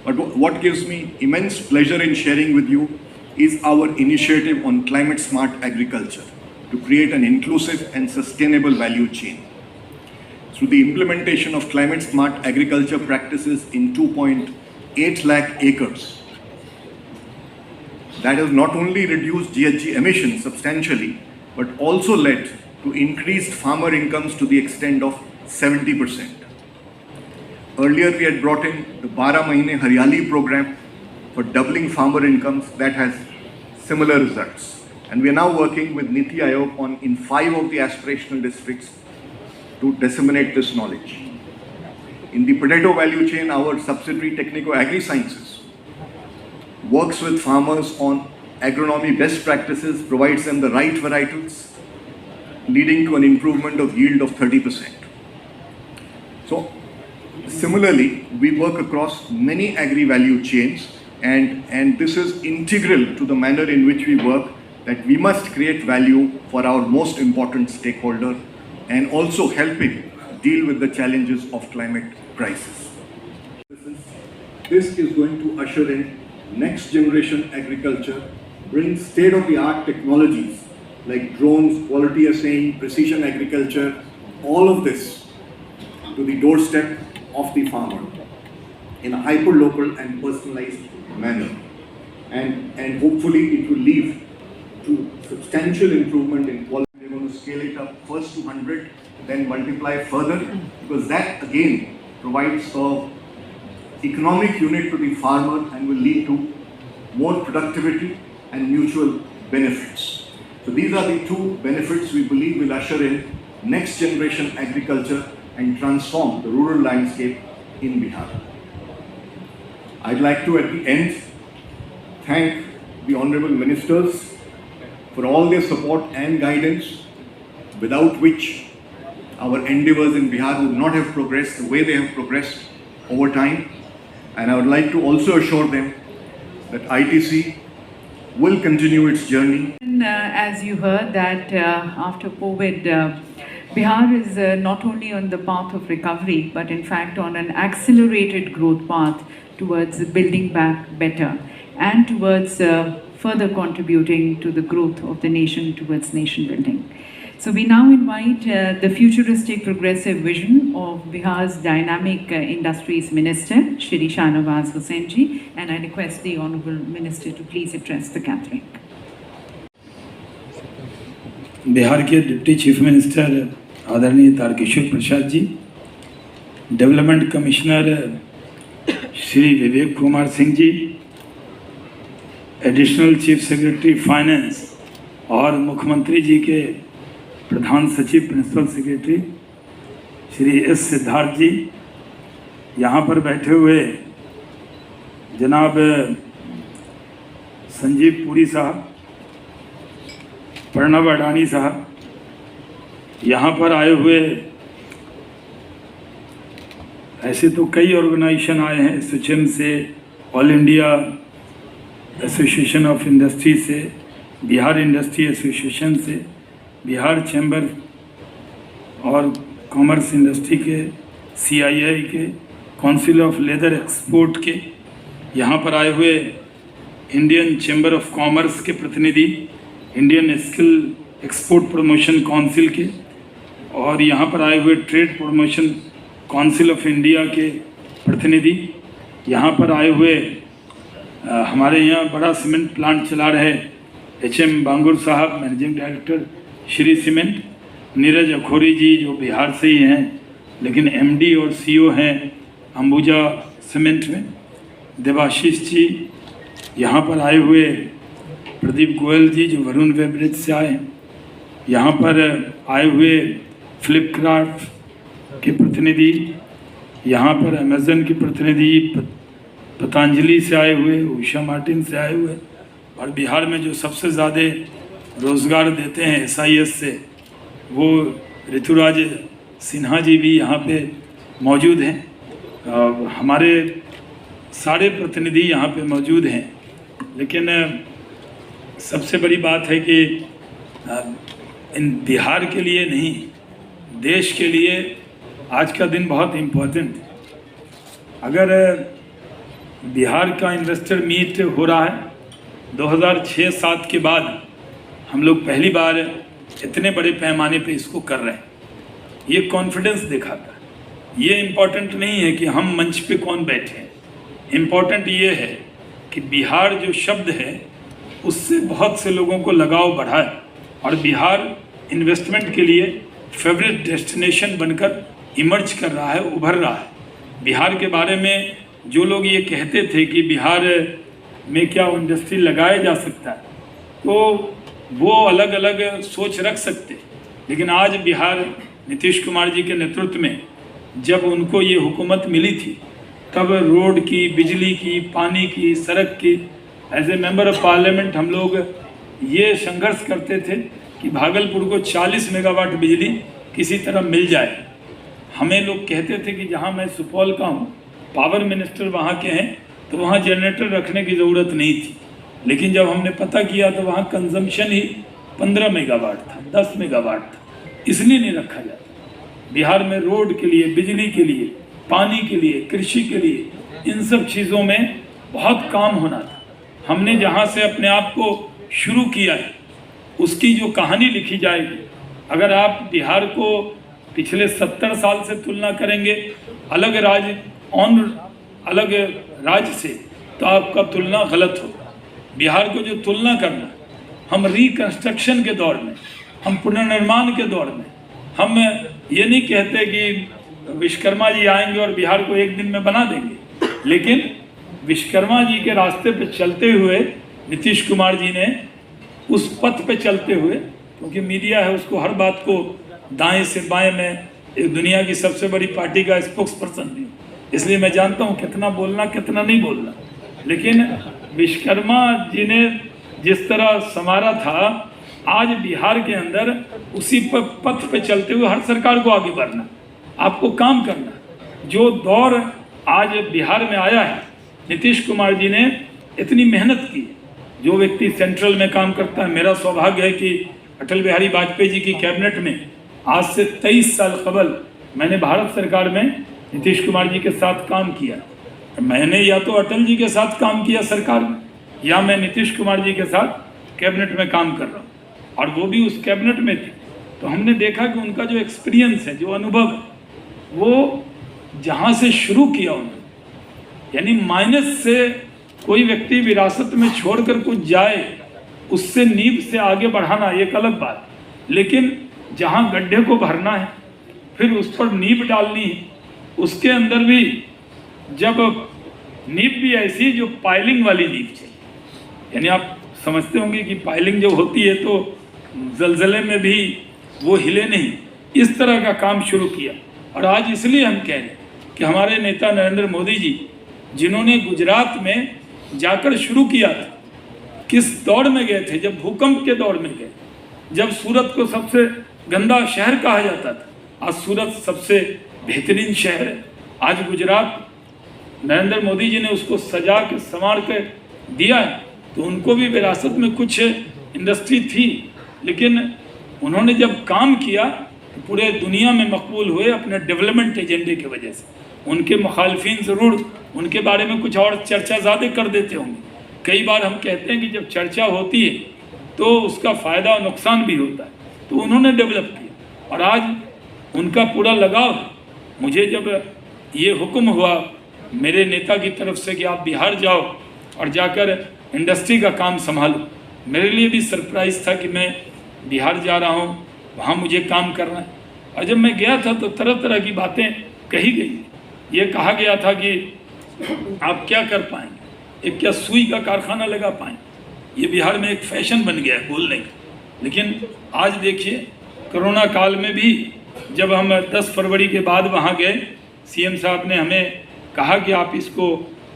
[SPEAKER 2] But what gives me immense pleasure in sharing with you is our initiative on climate smart agriculture to create an inclusive and sustainable value chain. Through the implementation of climate smart agriculture practices in 2.8 lakh acres, that has not only reduced GHG emissions substantially, but also led to increased farmer incomes to the extent of 70%. Earlier, we had brought in the 12 Mahine Haryali program for doubling farmer incomes. That has similar results. And we are now working with Niti Aayog in 5 of the aspirational districts to disseminate this knowledge. In the potato value chain, our subsidiary Technico Agri Sciences works with farmers on agronomy best practices, provides them the right varietals, leading to an improvement of yield of 30%. So, similarly, we work across many agri value chains, and this is integral to the manner in which we work, that we must create value for our most important stakeholder and also helping deal with the challenges of climate crisis. This is going to usher in next generation agriculture, bring state-of-the-art technologies like drones, quality assaying, precision agriculture, all of this to the doorstep of the farmer in a hyper-local and personalized manner. And hopefully it will lead to substantial improvement in quality. We're going to scale it up first to 100, then multiply further, because that again provides an economic unit to the farmer and will lead to more productivity and mutual benefits. So these are the two benefits we believe will usher in next generation agriculture and transform the rural landscape in Bihar. I'd like to at the end thank the Honorable Ministers for all their support and guidance, without which our endeavors in Bihar would not have progressed the way they have progressed over time. And I would like to also assure them that ITC will continue its journey.
[SPEAKER 1] As you heard that after COVID, Bihar is not only on the path of recovery, but in fact on an accelerated growth path towards building back better and towards further contributing to the growth of the nation towards nation building. So we now invite the futuristic progressive vision of Bihar's dynamic industries minister, Shri Shahnawaz Hussain ji, and I request the Honourable Minister to please address the gathering.
[SPEAKER 9] Bihar के deputy chief minister आदरणीय Tarkishore Prasad ji, development commissioner Shri Vivek Kumar Singh ji, additional chief secretary finance और मुख्यमंत्री जी के प्रधान सचिव principal secretary Shri S Siddharth ji, यहाँ पर बैठे हुए जनाब संजीव पुरी साहब, प्रणव अडानी साहब, यहाँ पर आए हुए ऐसे तो कई ऑर्गेनाइजेशन आए हैं, सुचिम से, all India association of industry से, बिहार इंडस्ट्री एसोसिएशन से, बिहार चैम्बर और कॉमर्स इंडस्ट्री के, CII के, काउंसिल ऑफ लेदर एक्सपोर्ट के, यहाँ पर आए हुए इंडियन चैम्बर ऑफ कॉमर्स के प्रतिनिधि, Indian skill export promotion council के, और यहाँ पर आए हुए trade promotion council of India के प्रतिनिधि, यहाँ पर आए हुए हमारे यहाँ बड़ा सीमेंट प्लांट चला रहे HM बांगुर साहब, managing director Shree cement, Neeraj Akhouri ji जो बिहार से ही हैं लेकिन MD और CEO हैं अंबुजा सीमेंट में, देवाशीष जी, यहाँ पर आए हुए प्रदीप गोयल जी जो वरुण वेब्रिज से आए हैं, यहाँ पर आए हुए फ्लिपकार्ट के प्रतिनिधि, यहाँ पर अमेज़न के प्रतिनिधि, पतंजलि से आए हुए, उषा मार्टिन से आए हुए, और बिहार में जो सबसे ज़्यादा रोज़गार देते हैं SIS से वो ऋतुराज सिन्हा जी भी यहाँ पे मौजूद हैं। हमारे सारे प्रतिनिधि यहाँ पे मौजूद हैं, लेकिन सबसे बड़ी बात है कि इन बिहार के लिए नहीं, देश के लिए आज का दिन बहुत इम्पोर्टेंट है। अगर बिहार का इन्वेस्टर मीट हो रहा है 2006-07 के बाद, हम लोग पहली बार इतने बड़े पैमाने पे इसको कर रहे हैं, ये कॉन्फिडेंस दिखाता है। ये इम्पोर्टेंट नहीं है कि हम मंच पे कौन बैठे हैं, इम्पोर्टेंट ये है कि बिहार जो शब्द है उससे बहुत से लोगों को लगाव बढ़ा है और बिहार इन्वेस्टमेंट के लिए फेवरेट डेस्टिनेशन बनकर इमर्ज कर रहा है, उभर रहा है। बिहार के बारे में जो लोग ये कहते थे कि बिहार में क्या इंडस्ट्री लगाया जा सकता है, तो वो अलग अलग सोच रख सकते, लेकिन आज बिहार नीतीश कुमार जी के नेतृत्व में जब उनको ये हुकूमत मिली थी, तब रोड की, बिजली की, पानी की, सड़क की, as a member of parliament हम लोग ये संघर्ष करते थे कि भागलपुर को 40 मेगावाट बिजली किसी तरह मिल जाए। हमें लोग कहते थे कि जहाँ मैं सुपौल का हूँ, पावर मिनिस्टर वहाँ के हैं, तो वहाँ जनरेटर रखने की ज़रूरत नहीं थी, लेकिन जब हमने पता किया तो वहाँ कंजम्पशन ही 15 मेगावाट था, 10 मेगावाट था, इसलिए नहीं रखा जाता। बिहार में रोड के लिए, बिजली के लिए, पानी के लिए, कृषि के लिए, इन सब चीज़ों में बहुत काम होना था। हमने जहाँ से अपने आप को शुरू किया है उसकी जो कहानी लिखी जाएगी, अगर आप बिहार को पिछले 70 साल से तुलना करेंगे अलग राज्य से, तो आपका तुलना गलत होगा। बिहार को जो तुलना करना, हम रिकंस्ट्रक्शन के दौर में, हम पुनर्निर्माण के दौर में, हम ये नहीं कहते कि विश्वकर्मा जी आएंगे और बिहार को एक दिन में बना देंगे, लेकिन विश्वकर्मा जी के रास्ते पे चलते हुए नीतीश कुमार जी ने उस पथ पे चलते हुए, क्योंकि मीडिया है उसको हर बात को दाएं से बाएं में, एक दुनिया की सबसे बड़ी पार्टी का स्पोक्स पर्सन भी, इसलिए मैं जानता हूँ कितना बोलना कितना नहीं बोलना, लेकिन विश्वकर्मा जी ने जिस तरह संवारा था, आज बिहार के अंदर उसी पथ पे चलते हुए हर सरकार को आगे बढ़ना, आपको काम करना। जो दौर आज बिहार में आया है, नीतीश कुमार जी ने इतनी मेहनत की। जो व्यक्ति सेंट्रल में काम करता है, मेरा सौभाग्य है कि अटल बिहारी वाजपेयी जी की कैबिनेट में आज से 23 साल कबल मैंने भारत सरकार में नीतीश कुमार जी के साथ काम किया। मैंने या तो अटल जी के साथ काम किया सरकार में, या मैं नीतीश कुमार जी के साथ कैबिनेट में काम कर रहा हूँ, और वो भी उस कैबिनेट में थे। तो हमने देखा कि उनका जो एक्सपीरियंस है, जो अनुभव है, वो जहाँ से शुरू किया उन्होंने, यानी माइनस से कोई व्यक्ति विरासत में छोड़कर कुछ जाए, उससे नींव से आगे बढ़ाना एक अलग बात, लेकिन जहाँ गड्ढे को भरना है फिर उस पर नींव डालनी है, उसके अंदर भी जब नींव भी ऐसी जो पाइलिंग वाली नींव चाहिए, यानी आप समझते होंगे कि पाइलिंग जो होती है तो जलजले में भी वो हिले नहीं, इस तरह का काम शुरू किया। और आज इसलिए हम कह रहे हैं कि हमारे नेता नरेंद्र मोदी जी, जिन्होंने गुजरात में जाकर शुरू किया था, किस दौर में गए थे, जब भूकंप के दौर में गए, जब सूरत को सबसे गंदा शहर कहा जाता था, आज सूरत सबसे बेहतरीन शहर है। आज गुजरात नरेंद्र मोदी जी ने उसको सजा के संवार के दिया है, तो उनको भी विरासत में कुछ इंडस्ट्री थी, लेकिन उन्होंने जब काम किया तो पूरे दुनिया में मकबूल हुए अपने डेवलपमेंट एजेंडे की वजह से। उनके मुखालफिन ज़रूर उनके बारे में कुछ और चर्चा ज़्यादा कर देते होंगे। कई बार हम कहते हैं कि जब चर्चा होती है तो उसका फ़ायदा और नुकसान भी होता है, तो उन्होंने डेवलप किया और आज उनका पूरा लगाव है। मुझे जब ये हुक्म हुआ मेरे नेता की तरफ से कि आप बिहार जाओ और जाकर इंडस्ट्री का काम संभालो, मेरे लिए भी सरप्राइज़ था कि मैं बिहार जा रहा हूँ, वहाँ मुझे काम करना है। और जब मैं गया था तो तरह तरह की बातें कही गई। ये कहा गया था कि आप क्या कर पाएंगे, एक क्या सुई का कारखाना लगा पाएंगे। ये बिहार में एक फैशन बन गया है बोलने का। लेकिन आज देखिए कोरोना काल में भी जब हम 10 फरवरी के बाद वहाँ गए, सीएम साहब ने हमें कहा कि आप इसको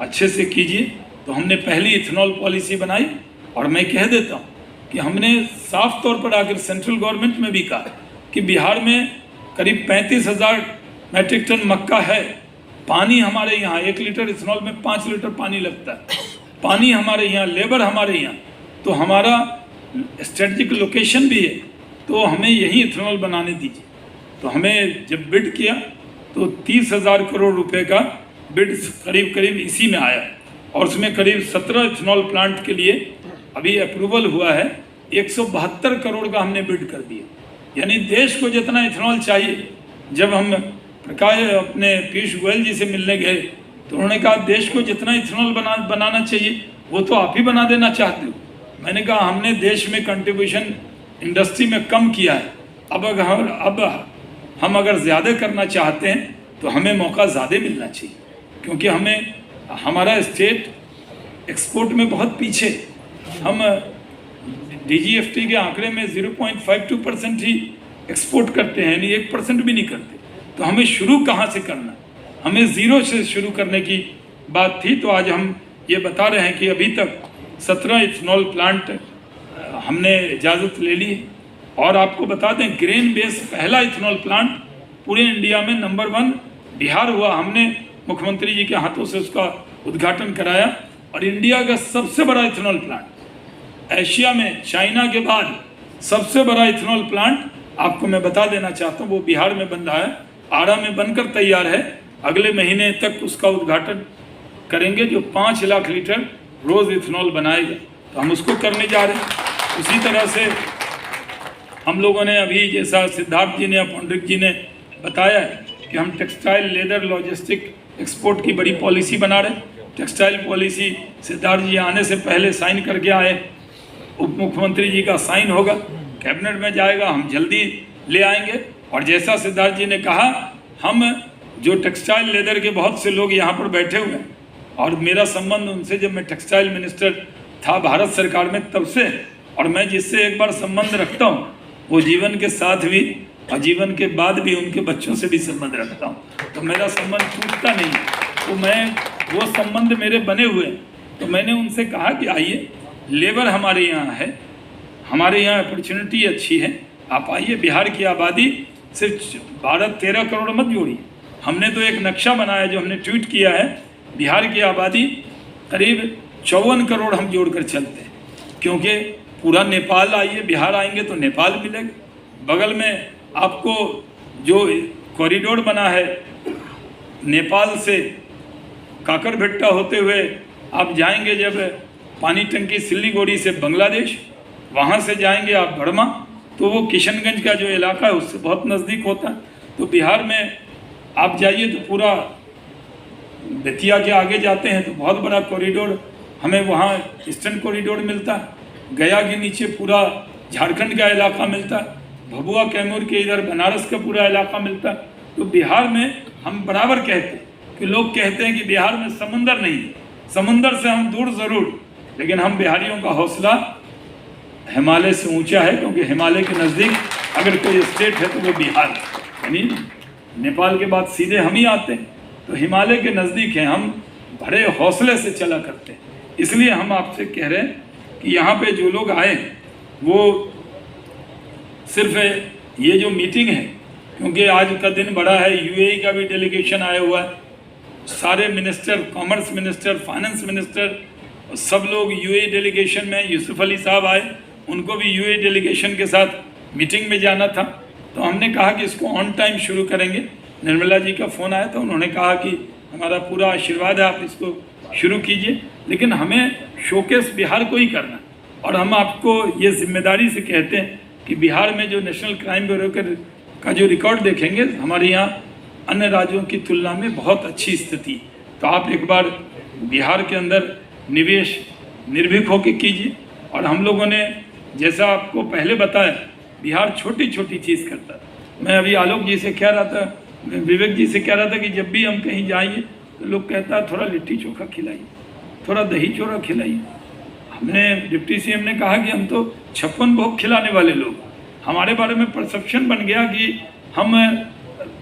[SPEAKER 9] अच्छे से कीजिए, तो हमने पहली इथेनॉल पॉलिसी बनाई। और मैं कह देता हूँ कि हमने साफ तौर पर आकर सेंट्रल गवर्नमेंट में भी कहा कि बिहार में करीब 35,000 मैट्रिक टन मक्का है। पानी हमारे यहाँ 1 लीटर इथेनॉल में 5 लीटर पानी लगता है। पानी हमारे यहाँ, लेबर हमारे यहाँ, तो हमारा स्ट्रेटजिक लोकेशन भी है, तो हमें यही इथेनॉल बनाने दीजिए। तो हमें जब बिड किया तो 30,000 करोड़ रुपए का बिड करीब करीब इसी में आया और उसमें करीब 17 इथेनॉल प्लांट के लिए अभी अप्रूवल हुआ है। 172 करोड़ का हमने बिड कर दिया। यानी देश को जितना इथेनॉल चाहिए, जब हम प्रकाश अपने पीयूष गोयल जी से मिलने गए तो उन्होंने कहा देश को जितना इथेनॉल बनाना चाहिए वो तो आप ही बना देना चाहते हो। मैंने कहा हमने देश में कंट्रीब्यूशन इंडस्ट्री में कम किया है, अब हम अगर ज़्यादा करना चाहते हैं तो हमें मौका ज़्यादा मिलना चाहिए, क्योंकि हमारा स्टेट एक्सपोर्ट में बहुत पीछे। हम DGFT के आंकड़े में 0.52% ही एक्सपोर्ट करते हैं, यानी 1% भी नहीं करते। तो हमें शुरू कहाँ से करना, हमें ज़ीरो से शुरू करने की बात थी। तो आज हम ये बता रहे हैं कि अभी तक 17 इथेनॉल प्लांट हमने इजाज़त ले ली है। और आपको बता दें ग्रेन बेस पहला इथेनॉल प्लांट पूरे इंडिया में नंबर 1 बिहार हुआ। हमने मुख्यमंत्री जी के हाथों से उसका उद्घाटन कराया। और इंडिया का सबसे बड़ा इथेनॉल प्लांट, एशिया में चाइना के बाद सबसे बड़ा इथेनॉल प्लांट आपको मैं बता देना चाहता हूँ, वो बिहार में बन रहा है, आरा में बनकर तैयार है। अगले महीने तक उसका उद्घाटन करेंगे, जो 5 लाख लीटर रोज़ इथेनॉल बनाएगा। तो हम उसको करने जा रहे हैं। उसी तरह से हम लोगों ने अभी, जैसा सिद्धार्थ जी ने या पौंड्रिक जी ने बताया है, कि हम टेक्सटाइल, लेदर, लॉजिस्टिक एक्सपोर्ट की बड़ी पॉलिसी बना रहे हैं। टेक्सटाइल पॉलिसी सिद्धार्थ जी आने से पहले साइन करके आए, उप मुख्यमंत्री जी का साइन होगा, कैबिनेट में जाएगा, हम जल्दी ले आएंगे। और जैसा सिद्धार्थ जी ने कहा, हम जो टेक्सटाइल लेदर के बहुत से लोग यहाँ पर बैठे हुए हैं, और मेरा संबंध उनसे जब मैं टेक्सटाइल मिनिस्टर था भारत सरकार में तब से, और मैं जिससे एक बार संबंध रखता हूँ वो जीवन के साथ भी और जीवन के बाद भी उनके बच्चों से भी संबंध रखता हूँ। तो मेरा संबंध टूटता नहीं है, तो वो संबंध मेरे बने हुए हैं। तो मैंने उनसे कहा कि आइए, लेबर हमारे यहाँ है, हमारे यहाँ अपॉर्चुनिटी अच्छी है, आप आइए। बिहार की आबादी सिर्फ 12-13 करोड़ मत जोड़िए। हमने तो एक नक्शा बनाया जो हमने ट्वीट किया है, बिहार की आबादी करीब 54 करोड़ हम जोड़कर चलते हैं, क्योंकि पूरा नेपाल आइए, बिहार आएंगे तो नेपाल मिलेगा। बगल में आपको जो कॉरिडोर बना है नेपाल से काकरभेट्टा होते हुए आप जाएंगे, जब पानी टंकी सिल्लीगुड़ी से बांग्लादेश, वहाँ से जाएंगे आप बर्मा, तो वो किशनगंज का जो इलाका है उससे बहुत नज़दीक होता है। तो बिहार में आप जाइए तो पूरा बेतिया के आगे जाते हैं तो बहुत बड़ा कॉरिडोर हमें वहाँ ईस्टर्न कॉरिडोर मिलता है। गया के नीचे पूरा झारखंड का इलाका मिलता है, भभुआ कैमूर के इधर बनारस का पूरा इलाका मिलता है। तो बिहार में हम बराबर कहते हैं कि लोग कहते हैं कि बिहार में समुंदर नहीं है, समुंदर से हम दूर ज़रूर, लेकिन हम बिहारियों का हौसला हिमालय से ऊंचा है, क्योंकि हिमालय के नज़दीक अगर कोई स्टेट है तो वो बिहार है। यानी नेपाल के बाद सीधे हम ही आते हैं, तो हिमालय के नज़दीक हैं, हम बड़े हौसले से चला करते हैं। इसलिए हम आपसे कह रहे हैं कि यहाँ पे जो लोग आए वो सिर्फ ये जो मीटिंग है, क्योंकि आज का दिन बड़ा है, UAE का भी डेलीगेशन आया हुआ है, सारे minister, commerce minister, finance minister, और सब लोग यूएई डेलीगेशन में, यूसुफ अली साहब आए, उनको भी यूएई डेलीगेशन के साथ मीटिंग में जाना था। तो हमने कहा कि इसको ऑन टाइम शुरू करेंगे। निर्मला जी का फ़ोन आया था, उन्होंने कहा कि हमारा पूरा आशीर्वाद है, आप इसको शुरू कीजिए, लेकिन हमें शोकेस बिहार को ही करना। और हम आपको ये जिम्मेदारी से कहते हैं कि बिहार में जो नेशनल क्राइम ब्यूरो का जो रिकॉर्ड देखेंगे, हमारे यहाँ अन्य राज्यों की तुलना में बहुत अच्छी स्थिति। तो आप एक बार बिहार के अंदर निवेश निर्भीक होकर कीजिए। और हम लोगों ने जैसा आपको पहले बताया, बिहार छोटी छोटी चीज़ करता है। मैं अभी आलोक जी से कह रहा था, विवेक जी से कह रहा था कि जब भी हम कहीं जाएंगे तो लोग कहता है थोड़ा लिट्टी चोखा खिलाइए, थोड़ा दही चूड़ा खिलाइए। हमने डिप्टी सीएम ने कहा कि हम तो 56 भोग खिलाने वाले लोग, हमारे बारे में परसेप्शन बन गया कि हम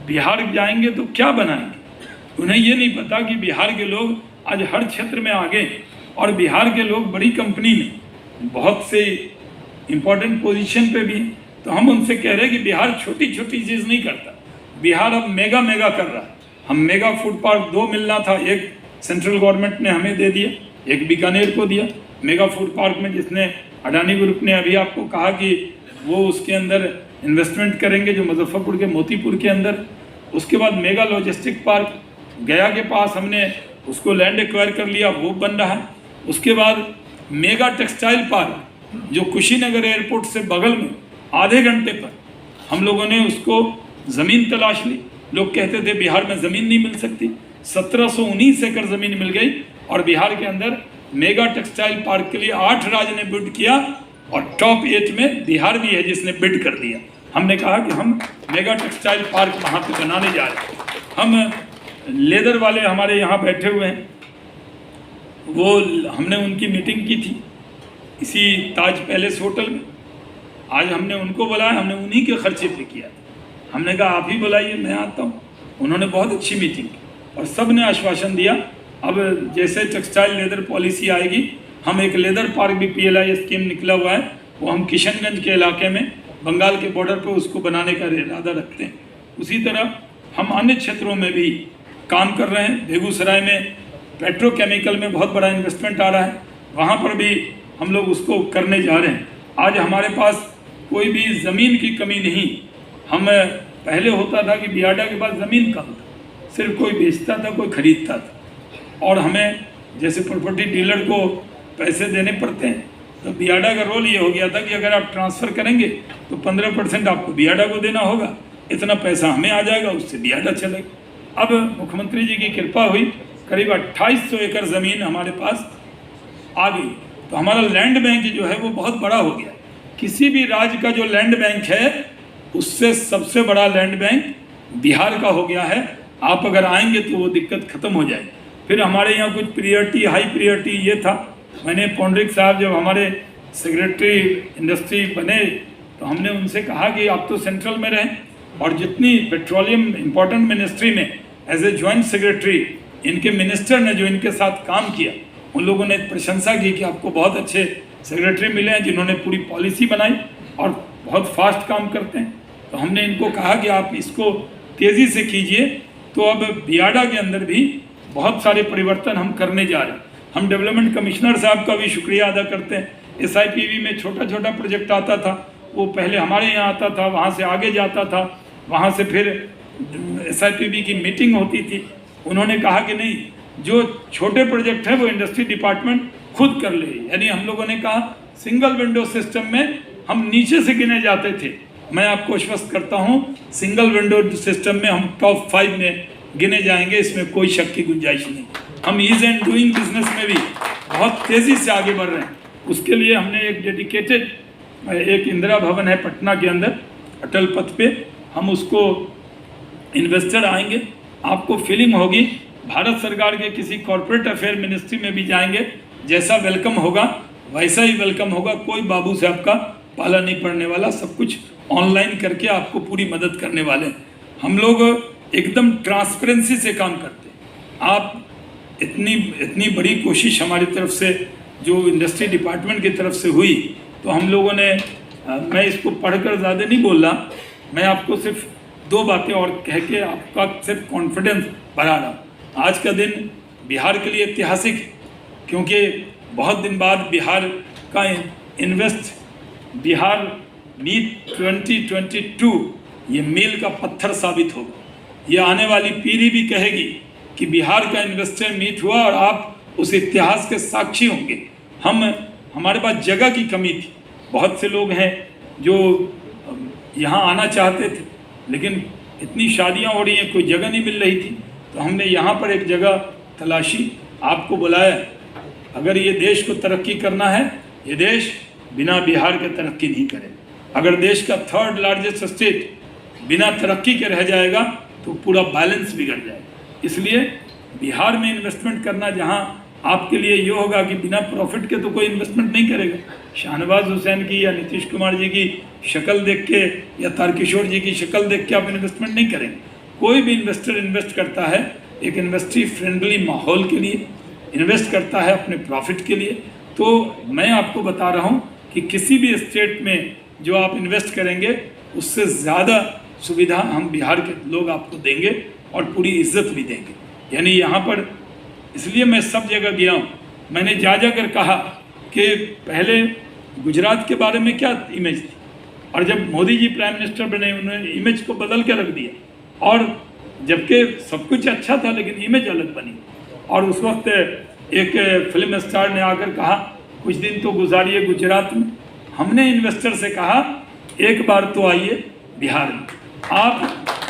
[SPEAKER 9] बिहार जाएंगे तो क्या बनाएंगे। उन्हें ये नहीं पता कि बिहार के लोग आज हर क्षेत्र में आगे हैं और बिहार के लोग बड़ी कंपनी में बहुत से इम्पोर्टेंट पोजीशन पे भी हैं। तो हम उनसे कह रहे हैं कि बिहार छोटी छोटी चीज़ नहीं करता, बिहार अब मेगा मेगा कर रहा है। हम मेगा फूड पार्क 2 मिलना था, एक सेंट्रल गवर्नमेंट ने हमें दे दिया, एक बीकानेर को दिया। मेगा फूड पार्क में जिसने अडानी ग्रुप ने अभी आपको कहा कि वो उसके अंदर इन्वेस्टमेंट करेंगे, जो मुजफ्फरपुर के मोतीपुर के अंदर। उसके बाद मेगा लॉजिस्टिक पार्क गया के पास हमने उसको लैंड एक्वायर कर लिया, वो बन रहा है। उसके बाद मेगा टेक्सटाइल पार्क जो कुशीनगर एयरपोर्ट से बगल में आधे घंटे पर हम लोगों ने उसको ज़मीन तलाश ली। लोग कहते थे बिहार में ज़मीन नहीं मिल सकती, 1719 एकड़ ज़मीन मिल गई। और बिहार के अंदर मेगा टेक्सटाइल पार्क के लिए 8 राज्य ने बिड किया और टॉप 8 में बिहार भी है जिसने बिड कर दिया। हमने कहा कि हम मेगा टेक्सटाइल पार्क वहाँ पे बनाने जा रहे हैं। हम लेदर वाले हमारे यहाँ बैठे हुए हैं, वो हमने उनकी मीटिंग की थी इसी ताज पैलेस होटल में। आज हमने उनको बुलाया, हमने उन्हीं के खर्चे पे किया। हमने कहा आप ही बुलाइए, मैं आता हूँ। उन्होंने बहुत अच्छी मीटिंग की और सब ने आश्वासन दिया। अब जैसे टेक्सटाइल लेदर पॉलिसी आएगी, हम एक लेदर पार्क भी PLI स्कीम निकला हुआ है, वो हम किशनगंज के इलाके में बंगाल के बॉर्डर पर उसको बनाने का इरादा रखते हैं। उसी तरह हम अन्य क्षेत्रों में भी काम कर रहे हैं। बेगूसराय में पेट्रोकेमिकल में बहुत बड़ा इन्वेस्टमेंट आ रहा है, वहाँ पर भी हम लोग उसको करने जा रहे हैं। आज हमारे पास कोई भी ज़मीन की कमी नहीं। हम पहले होता था कि बियाडा के पास ज़मीन कम था, सिर्फ कोई बेचता था कोई ख़रीदता था। और हमें जैसे प्रॉपर्टी डीलर को पैसे देने पड़ते हैं, तो बियाडा का रोल ये हो गया था कि अगर आप ट्रांसफ़र करेंगे तो 15% आपको बियाडा को देना होगा, इतना पैसा हमें आ जाएगा, उससे बियाडा चलेगा। अब मुख्यमंत्री जी की कृपा हुई, करीब 2800 एकड़ ज़मीन हमारे पास आ गई। तो हमारा लैंड बैंक जो है वो बहुत बड़ा हो गया। किसी भी राज्य का जो लैंड बैंक है उससे सबसे बड़ा लैंड बैंक बिहार का हो गया है। आप अगर आएंगे तो वो दिक्कत ख़त्म हो जाएगी। फिर हमारे यहाँ कुछ प्रियोरिटी, हाई प्रियोरिटी ये था। मैंने पौंडरिक साहब जब हमारे सेक्रेटरी इंडस्ट्री बने तो हमने उनसे कहा कि आप तो सेंट्रल में रहें और जितनी पेट्रोलियम इंपॉर्टेंट मिनिस्ट्री में एज ए जॉइंट सेक्रेटरी इनके मिनिस्टर ने जो इनके साथ काम किया, उन लोगों ने प्रशंसा की कि आपको बहुत अच्छे सेक्रेटरी मिले हैं जिन्होंने पूरी पॉलिसी बनाई और बहुत फास्ट काम करते हैं। तो हमने इनको कहा कि आप इसको तेज़ी से कीजिए। तो अब बियाडा के अंदर भी बहुत सारे परिवर्तन हम करने जा रहे हैं। हम डेवलपमेंट कमिश्नर साहब का भी शुक्रिया अदा करते हैं। SIPV में छोटा छोटा प्रोजेक्ट आता था, वो पहले हमारे यहाँ आता था, वहाँ से आगे जाता था, वहाँ से फिर SIPV की मीटिंग होती थी। उन्होंने कहा कि नहीं, जो छोटे प्रोजेक्ट हैं वो इंडस्ट्री डिपार्टमेंट खुद कर ले। यानी हम लोगों ने कहा सिंगल विंडो सिस्टम में हम नीचे से गिने जाते थे। मैं आपको आश्वस्त करता हूँ सिंगल विंडो सिस्टम में हम टॉप 5 में गिने जाएंगे, इसमें कोई शक की गुंजाइश नहीं। हम ईज एंड डूइंग बिजनेस में भी बहुत तेज़ी से आगे बढ़ रहे हैं। उसके लिए हमने एक डेडिकेटेड एक इंदिरा भवन है पटना के अंदर अटल पथ पे, हम उसको इन्वेस्टर आएंगे, आपको फीलिंग होगी भारत सरकार के किसी कॉर्पोरेट अफेयर मिनिस्ट्री में भी जाएंगे, जैसा वेलकम होगा वैसा ही वेलकम होगा। कोई बाबू साहब का पाला नहीं पड़ने वाला, सब कुछ ऑनलाइन करके आपको पूरी मदद करने वाले हैं। हम लोग एकदम ट्रांसपेरेंसी से काम करते हैं। आप इतनी बड़ी कोशिश हमारी तरफ से जो इंडस्ट्री डिपार्टमेंट की तरफ से हुई, तो हम लोगों ने मैं इसको पढ़कर ज़्यादा नहीं बोल रहा, मैं आपको सिर्फ 2 बातें और कह के आपका सिर्फ कॉन्फिडेंस बढ़ा रहा हूँ। आज का दिन बिहार के लिए ऐतिहासिक है, क्योंकि बहुत दिन बाद बिहार का बिहार मीट 2022 ये मील का पत्थर साबित होगा। ये आने वाली पीढ़ी भी कहेगी कि बिहार का इन्वेस्टर मीट हुआ और आप उस इतिहास के साक्षी होंगे। हमारे पास जगह की कमी थी, बहुत से लोग हैं जो यहाँ आना चाहते थे लेकिन इतनी शादियाँ हो रही हैं, कोई जगह नहीं मिल रही थी, तो हमने यहाँ पर एक जगह तलाशी, आपको बुलाया। अगर ये देश को तरक्की करना है, ये देश बिना बिहार के तरक्की नहीं करेगा। अगर देश का 3rd लार्जेस्ट स्टेट बिना तरक्की के रह जाएगा तो पूरा बैलेंस बिगड़ जाएगा। इसलिए बिहार में इन्वेस्टमेंट करना जहाँ आपके लिए ये होगा कि बिना प्रॉफिट के तो कोई इन्वेस्टमेंट नहीं करेगा। शाहनवाज हुसैन की या नीतीश कुमार जी की शक्ल देख के या तारकिशोर जी की शक्ल देख के आप इन्वेस्टमेंट नहीं करेंगे। कोई भी इन्वेस्टर इन्वेस्ट करता है एक इन्वेस्टरी फ्रेंडली माहौल के लिए, इन्वेस्ट करता है अपने प्रॉफिट के लिए। तो मैं आपको बता रहा हूँ कि किसी भी स्टेट में जो आप इन्वेस्ट करेंगे उससे ज़्यादा सुविधा हम बिहार के लोग आपको देंगे और पूरी इज्जत भी देंगे। यानी यहाँ पर इसलिए मैं सब जगह गया हूँ, मैंने जा कर कहा कि पहले गुजरात के बारे में क्या इमेज थी और जब मोदी जी प्राइम मिनिस्टर बने उन्होंने इमेज को बदल के रख दिया, और जबकि सब कुछ अच्छा था लेकिन इमेज अलग बनी। और उस वक्त एक फिल्म स्टार ने आकर कहा कुछ दिन तो गुजारिए गुजरात में। हमने इन्वेस्टर से कहा एक बार तो आइए बिहार में, आप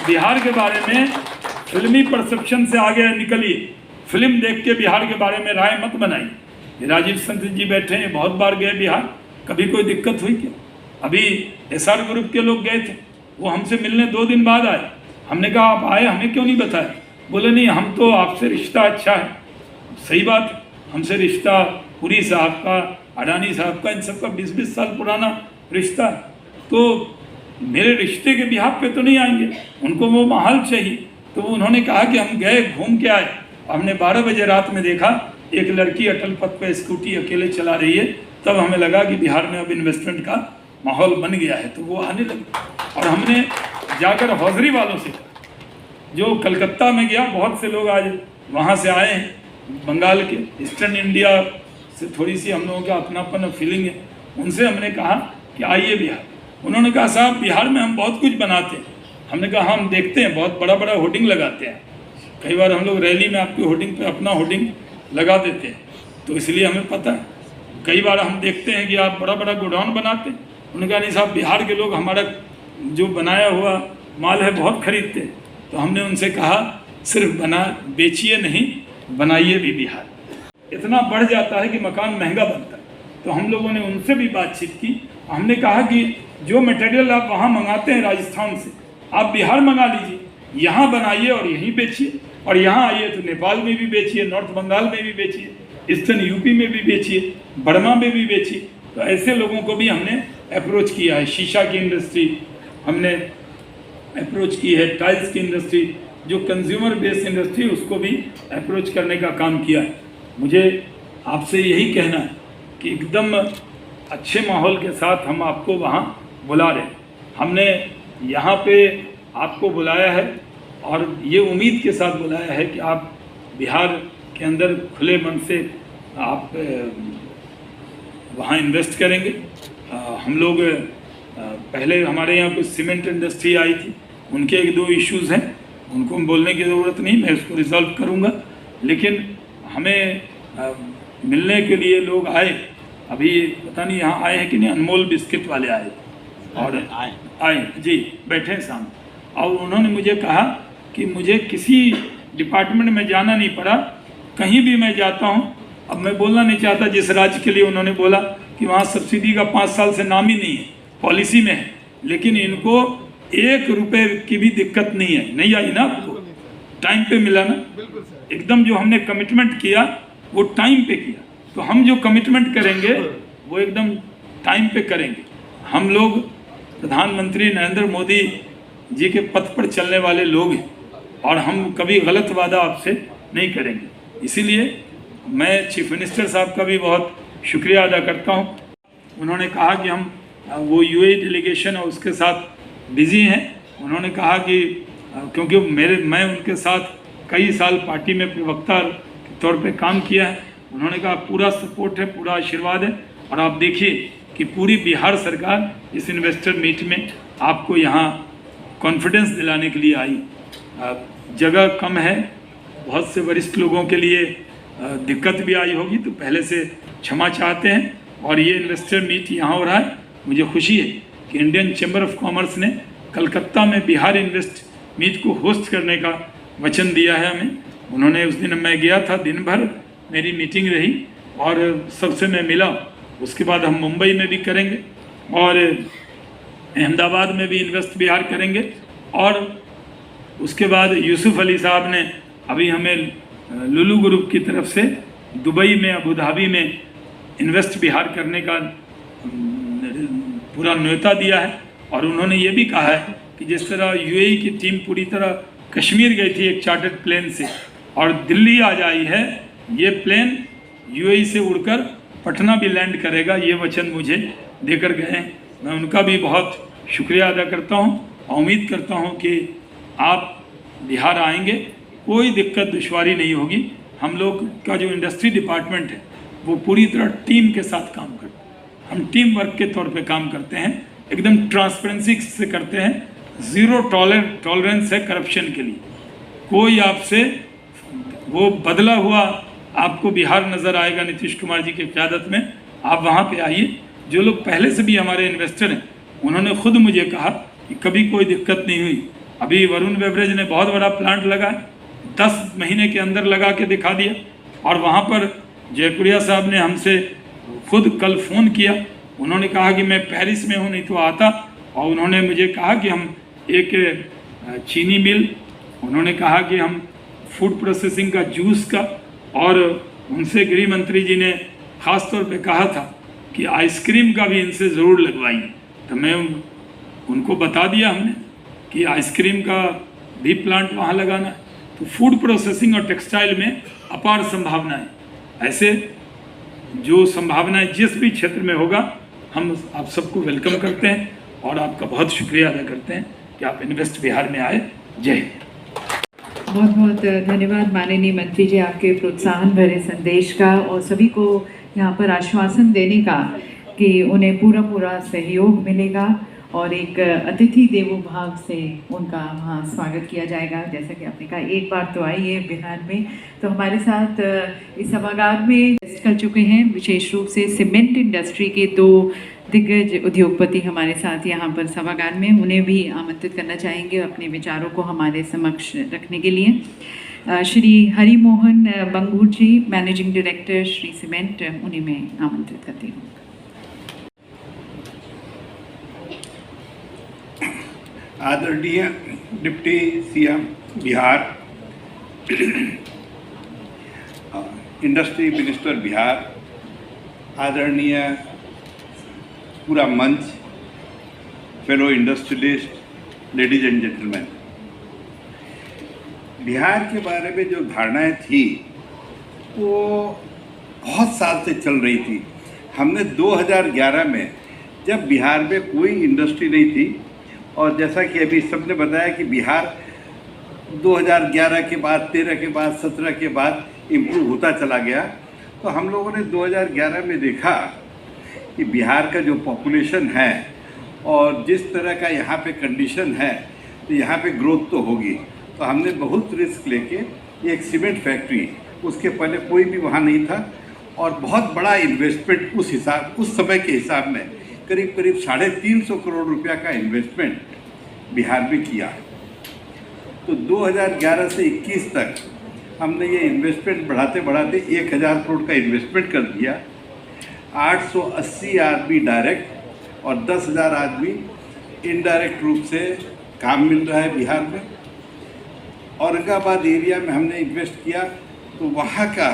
[SPEAKER 9] बिहार के बारे में फिल्मी परसेप्शन से आगे निकलिए, फिल्म देख के बिहार के बारे में राय मत बनाइए। राजीव संत जी बैठे हैं, बहुत बार गए बिहार, कभी कोई दिक्कत हुई क्या? अभी SR ग्रुप के लोग गए थे, वो हमसे मिलने 2 दिन बाद आए। हमने कहा आप आए, हमें क्यों नहीं बताया? बोले नहीं हम तो आपसे रिश्ता अच्छा है। सही बात, हमसे रिश्ता पुरी साहब का, अडानी साहब का, इन सबका 20-20 साल पुराना रिश्ता है। तो मेरे रिश्ते के बिहार पे तो नहीं आएंगे, उनको वो माहौल चाहिए। तो उन्होंने कहा कि हम गए घूम के आए, हमने 12 बजे रात में देखा एक लड़की अटल पथ पे स्कूटी अकेले चला रही है, तब हमें लगा कि बिहार में अब इन्वेस्टमेंट का माहौल बन गया है, तो वो आने लगे। और हमने जाकर हौजरी वालों से कहा, जो कलकत्ता में गया, बहुत से लोग आज वहाँ से आए हैं, बंगाल के, ईस्टर्न इंडिया से थोड़ी सी हम लोगों का अपनापन फीलिंग है, उनसे हमने कहा कि आइए बिहार। उन्होंने कहा साहब बिहार में हम बहुत कुछ बनाते हैं। हमने कहा हम देखते हैं, बहुत बड़ा बड़ा होर्डिंग लगाते हैं, कई बार हम लोग रैली में आपकी होर्डिंग पे अपना होर्डिंग लगा देते हैं, तो इसलिए हमें पता है। कई बार हम देखते हैं कि आप बड़ा बड़ा गोडाउन बनाते हैं। उन्होंने कहा नहीं साहब बिहार के लोग हमारा जो बनाया हुआ माल है बहुत खरीदते हैं। तो हमने उनसे कहा सिर्फ बेचिए नहीं, बनाइए भी बिहार। इतना बढ़ जाता है कि मकान महंगा बनता है। तो हम लोगों ने उनसे भी बातचीत की, हमने कहा कि जो मटेरियल आप वहाँ मंगाते हैं राजस्थान से, आप बिहार मंगा लीजिए, यहाँ बनाइए और यहीं बेचिए, और यहाँ आइए तो नेपाल में भी बेचिए, नॉर्थ बंगाल में भी बेचिए, ईस्टर्न यूपी में भी बेचिए, बर्मा में भी बेचिए। तो ऐसे लोगों को भी हमने अप्रोच किया है। शीशा की इंडस्ट्री हमने अप्रोच की है, टाइल्स की इंडस्ट्री, जो कंज्यूमर बेस्ड इंडस्ट्री, उसको भी अप्रोच करने का काम किया है। मुझे आपसे यही कहना है कि एकदम अच्छे माहौल के साथ हम आपको वहाँ बुला रहे हैं। हमने यहाँ पे आपको बुलाया है और ये उम्मीद के साथ बुलाया है कि आप बिहार के अंदर खुले मन से आप वहाँ इन्वेस्ट करेंगे। हम लोग पहले हमारे यहाँ कुछ सीमेंट इंडस्ट्री आई थी, उनके 1-2 इश्यूज़ हैं, उनको बोलने की ज़रूरत नहीं, मैं उसको रिजॉल्व करूँगा। लेकिन हमें मिलने के लिए लोग आए, अभी पता नहीं यहाँ आए हैं कि नहीं, अनमोल बिस्किट वाले आए और आए जी, बैठे सामने, और उन्होंने मुझे कहा कि मुझे किसी डिपार्टमेंट में जाना नहीं पड़ा, कहीं भी मैं जाता हूँ। अब मैं बोलना नहीं चाहता जिस राज्य के लिए उन्होंने बोला कि वहाँ सब्सिडी का 5 साल से नाम ही नहीं है, पॉलिसी में है, लेकिन इनको 1 रुपये की भी दिक्कत नहीं है। नहीं आई ना आपको? टाइम पे मिला ना? एकदम जो हमने कमिटमेंट किया वो टाइम पे किया। तो हम जो कमिटमेंट करेंगे वो एकदम टाइम पे करेंगे। हम लोग प्रधानमंत्री नरेंद्र मोदी जी के पथ पर चलने वाले लोग हैं और हम कभी गलत वादा आपसे नहीं करेंगे। इसीलिए मैं चीफ मिनिस्टर साहब का भी बहुत शुक्रिया अदा करता हूं। उन्होंने कहा कि हम वो UAE डेलीगेशन और उसके साथ बिज़ी हैं। उन्होंने कहा कि क्योंकि मैं उनके साथ कई साल पार्टी में प्रवक्ता के तौर पे काम किया है, उन्होंने कहा पूरा सपोर्ट है, पूरा आशीर्वाद है। और आप देखिए कि पूरी बिहार सरकार इस इन्वेस्टर मीट में आपको यहाँ कॉन्फिडेंस दिलाने के लिए आई। जगह कम है, बहुत से वरिष्ठ लोगों के लिए दिक्कत भी आई होगी, तो पहले से क्षमा चाहते हैं। और ये इन्वेस्टर मीट यहाँ हो रहा है, मुझे खुशी है कि इंडियन चैम्बर ऑफ कॉमर्स ने कलकत्ता में बिहार इन्वेस्ट मीट को होस्ट करने का वचन दिया है हमें। उन्होंने उस दिन मैं गया था, दिन भर मेरी मीटिंग रही और सबसे मैं मिला। उसके बाद हम मुंबई में भी करेंगे और अहमदाबाद में भी इन्वेस्ट बिहार करेंगे। और उसके बाद यूसुफ अली साहब ने अभी हमें लुलु ग्रुप की तरफ से दुबई में, अबू धाबी में इन्वेस्ट बिहार करने का पूरा न्योता दिया है। और उन्होंने ये भी कहा है कि जिस तरह यूएई की टीम पूरी तरह कश्मीर गई थी एक चार्टर्ड प्लेन से और दिल्ली आज आई है, ये प्लेन यूएई से उड़कर पटना भी लैंड करेगा, ये वचन मुझे देकर गए हैं। मैं उनका भी बहुत शुक्रिया अदा करता हूँ और उम्मीद करता हूँ कि आप बिहार आएंगे, कोई दिक्कत दुश्वारी नहीं होगी। हम लोग का जो इंडस्ट्री डिपार्टमेंट है वो पूरी तरह टीम के साथ काम करते हैं। हम टीम वर्क के तौर पे काम करते हैं, एकदम ट्रांसपेरेंसी से करते हैं। ज़ीरो टॉलरेंस है करप्शन के लिए। कोई आपसे वो बदला हुआ आपको बिहार नज़र आएगा नीतीश कुमार जी की क़यादत में। आप वहाँ पे आइए। जो लोग पहले से भी हमारे इन्वेस्टर हैं उन्होंने खुद मुझे कहा कि कभी कोई दिक्कत नहीं हुई। अभी वरुण बेवरेज ने बहुत बड़ा प्लांट लगाया, 10 महीने के अंदर लगा के दिखा दिया। और वहाँ पर जयपुरिया साहब ने हमसे खुद कल फ़ोन किया, उन्होंने कहा कि मैं पेरिस में हूँ, नहीं तो आता। और उन्होंने मुझे कहा कि हम एक चीनी मिल, उन्होंने कहा कि हम फूड प्रोसेसिंग का, जूस का, और उनसे गृह मंत्री जी ने ख़ास तौर पे कहा था कि आइसक्रीम का भी इनसे ज़रूर लगवाइए। तो मैं उनको बता दिया हमने कि आइसक्रीम का भी प्लांट वहाँ लगाना है। तो फूड प्रोसेसिंग और टेक्सटाइल में अपार संभावनाएं, ऐसे जो संभावनाएं जिस भी क्षेत्र में होगा हम आप सबको वेलकम करते हैं और आपका बहुत शुक्रिया अदा करते हैं कि आप इन्वेस्ट बिहार में आए। जय हिंद।
[SPEAKER 1] बहुत बहुत धन्यवाद माननीय मंत्री जी, आपके प्रोत्साहन भरे संदेश का और सभी को यहाँ पर आश्वासन देने का कि उन्हें पूरा सहयोग मिलेगा और एक अतिथि देवो भाव से उनका वहाँ स्वागत किया जाएगा। जैसा कि आपने कहा, एक बार तो आइए बिहार में। तो हमारे साथ इस सभागार में कर चुके हैं विशेष रूप से सीमेंट इंडस्ट्री के 2 दिग्गज उद्योगपति हमारे साथ यहाँ पर सभागार में। उन्हें भी आमंत्रित करना चाहेंगे अपने विचारों को हमारे समक्ष रखने के लिए। श्री हरि मोहन बंगूर जी, मैनेजिंग डायरेक्टर श्री सीमेंट, उन्हें मैं आमंत्रित करती हूँ।
[SPEAKER 10] आदरणीय deputy CM Bihar, industry minister Bihar, आदरणीय पूरा मंच, fellow industrialist, ladies and gentleman, Bihar के बारे में जो धारणाएं थी वो बहुत साल से चल रही थी। हमने 2011 में, जब बिहार में कोई इंडस्ट्री नहीं थी, और जैसा कि अभी सबने बताया कि बिहार 2011 के बाद, 13 के बाद, 17 के बाद इम्प्रूव होता चला गया। तो हम लोगों ने 2011 में देखा कि बिहार का जो पॉपुलेशन है और जिस तरह का यहाँ पे कंडीशन है, तो यहाँ पे ग्रोथ तो होगी। तो हमने बहुत रिस्क लेके एक सीमेंट फैक्ट्री, उसके पहले कोई भी वहाँ नहीं था, और बहुत बड़ा इन्वेस्टमेंट उस समय के हिसाब में करीब 350 करोड़ रुपया का इन्वेस्टमेंट बिहार में किया। तो 2011 से 21 तक हमने ये इन्वेस्टमेंट बढ़ाते 1000 करोड़ का इन्वेस्टमेंट कर दिया। 880 आदमी डायरेक्ट और 10,000 आदमी इनडायरेक्ट रूप से काम मिल रहा है बिहार में। औरंगाबाद एरिया में हमने इन्वेस्ट किया, तो वहाँ का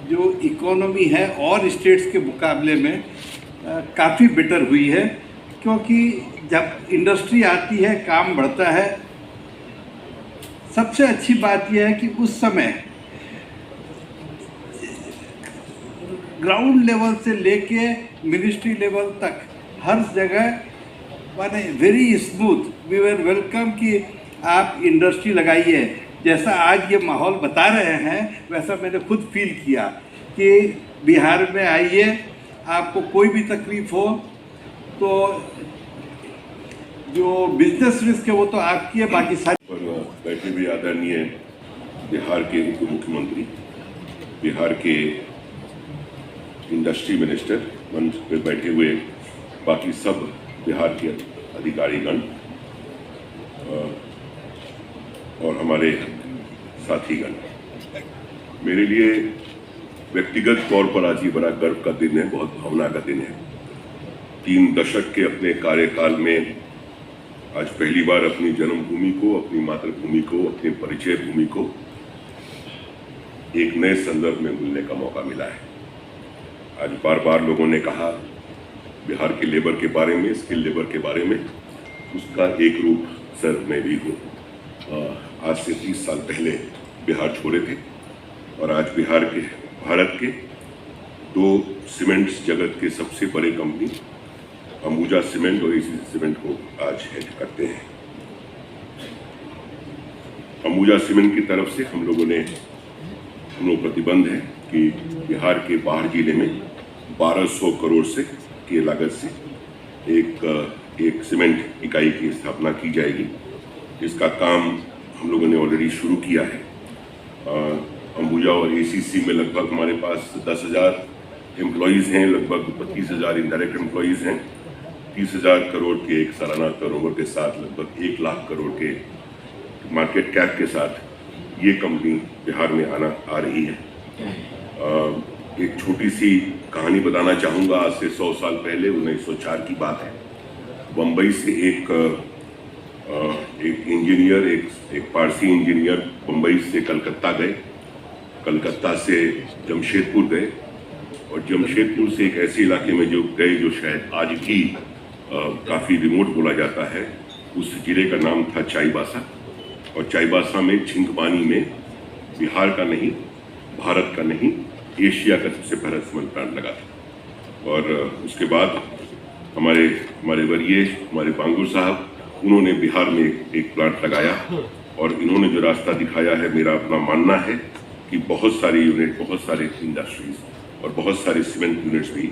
[SPEAKER 10] जो इकोनॉमी है और स्टेट्स के मुकाबले में काफ़ी बेटर हुई है, क्योंकि जब इंडस्ट्री आती है काम बढ़ता है। सबसे अच्छी बात यह है कि उस समय ग्राउंड लेवल से लेके मिनिस्ट्री लेवल तक हर जगह माने very smooth, we were welcome कि आप इंडस्ट्री लगाइए। जैसा आज ये माहौल बता रहे हैं वैसा मैंने खुद फील किया कि बिहार में आइए, आपको कोई भी तकलीफ हो तो जो बिजनेस रिस्क है वो तो आपकी है, बाकी सारी।
[SPEAKER 11] पर बैठे हुए आदरणीय बिहार के उप मुख्यमंत्री, बिहार के इंडस्ट्री मिनिस्टर, मंच पर बैठे हुए बाकी सब बिहार के अधिकारीगण और हमारे साथीगण, मेरे लिए व्यक्तिगत तौर पर आज ये बड़ा गर्व का दिन है, बहुत भावना का दिन है। 3 दशक के अपने कार्यकाल में आज पहली बार अपनी जन्मभूमि को, अपनी मातृभूमि को, अपनी परिचय भूमि को एक नए संदर्भ में मिलने का मौका मिला है। आज बार बार लोगों ने कहा बिहार के लेबर के बारे में, स्किल लेबर के बारे में, उसका एक रूप सर मैं भी हूँ। आज से 30 साल पहले बिहार छोड़े थे और आज भारत के 2 सीमेंट्स जगत के सबसे बड़े कंपनी अंबुजा सीमेंट और एसीसी सीमेंट को आज हेड करते हैं। अंबुजा सीमेंट की तरफ से हम लोग प्रतिबंध है कि बिहार के बाहर जिले में 1200 करोड़ से की लागत से एक सीमेंट इकाई की स्थापना की जाएगी। इसका काम हम लोगों ने ऑलरेडी शुरू किया है। अंबुजा और एसीसी में लगभग हमारे पास 10,000 एम्प्लॉयज़ हैं, लगभग 25,000 इनडायरेक्ट एम्प्लॉयज़ हैं। 30,000 करोड़ के एक सालाना टर्नओवर के साथ लगभग 1 लाख करोड़ के मार्केट कैप के साथ ये कंपनी बिहार में आ रही है। एक छोटी सी कहानी बताना चाहूँगा। आज से 100 साल पहले 1904 की बात है। बम्बई से एक इंजीनियर, एक पारसी इंजीनियर बम्बई से कलकत्ता गए, कलकत्ता से जमशेदपुर गए और जमशेदपुर से एक ऐसे इलाके में जो गए जो शायद आज भी काफ़ी रिमोट बोला जाता है। उस जिले का नाम था चाईबासा और चाईबासा में छिंदवानी में बिहार का नहीं, भारत का नहीं, एशिया का सबसे पहला सीमेंट प्लांट लगा था। और उसके बाद हमारे वरीय हमारे बांगुर साहब, उन्होंने बिहार में एक प्लांट लगाया और इन्होंने जो रास्ता दिखाया है, मेरा अपना मानना है कि बहुत सारे यूनिट, बहुत सारे इंडस्ट्रीज और बहुत सारे सीमेंट यूनिट्स भी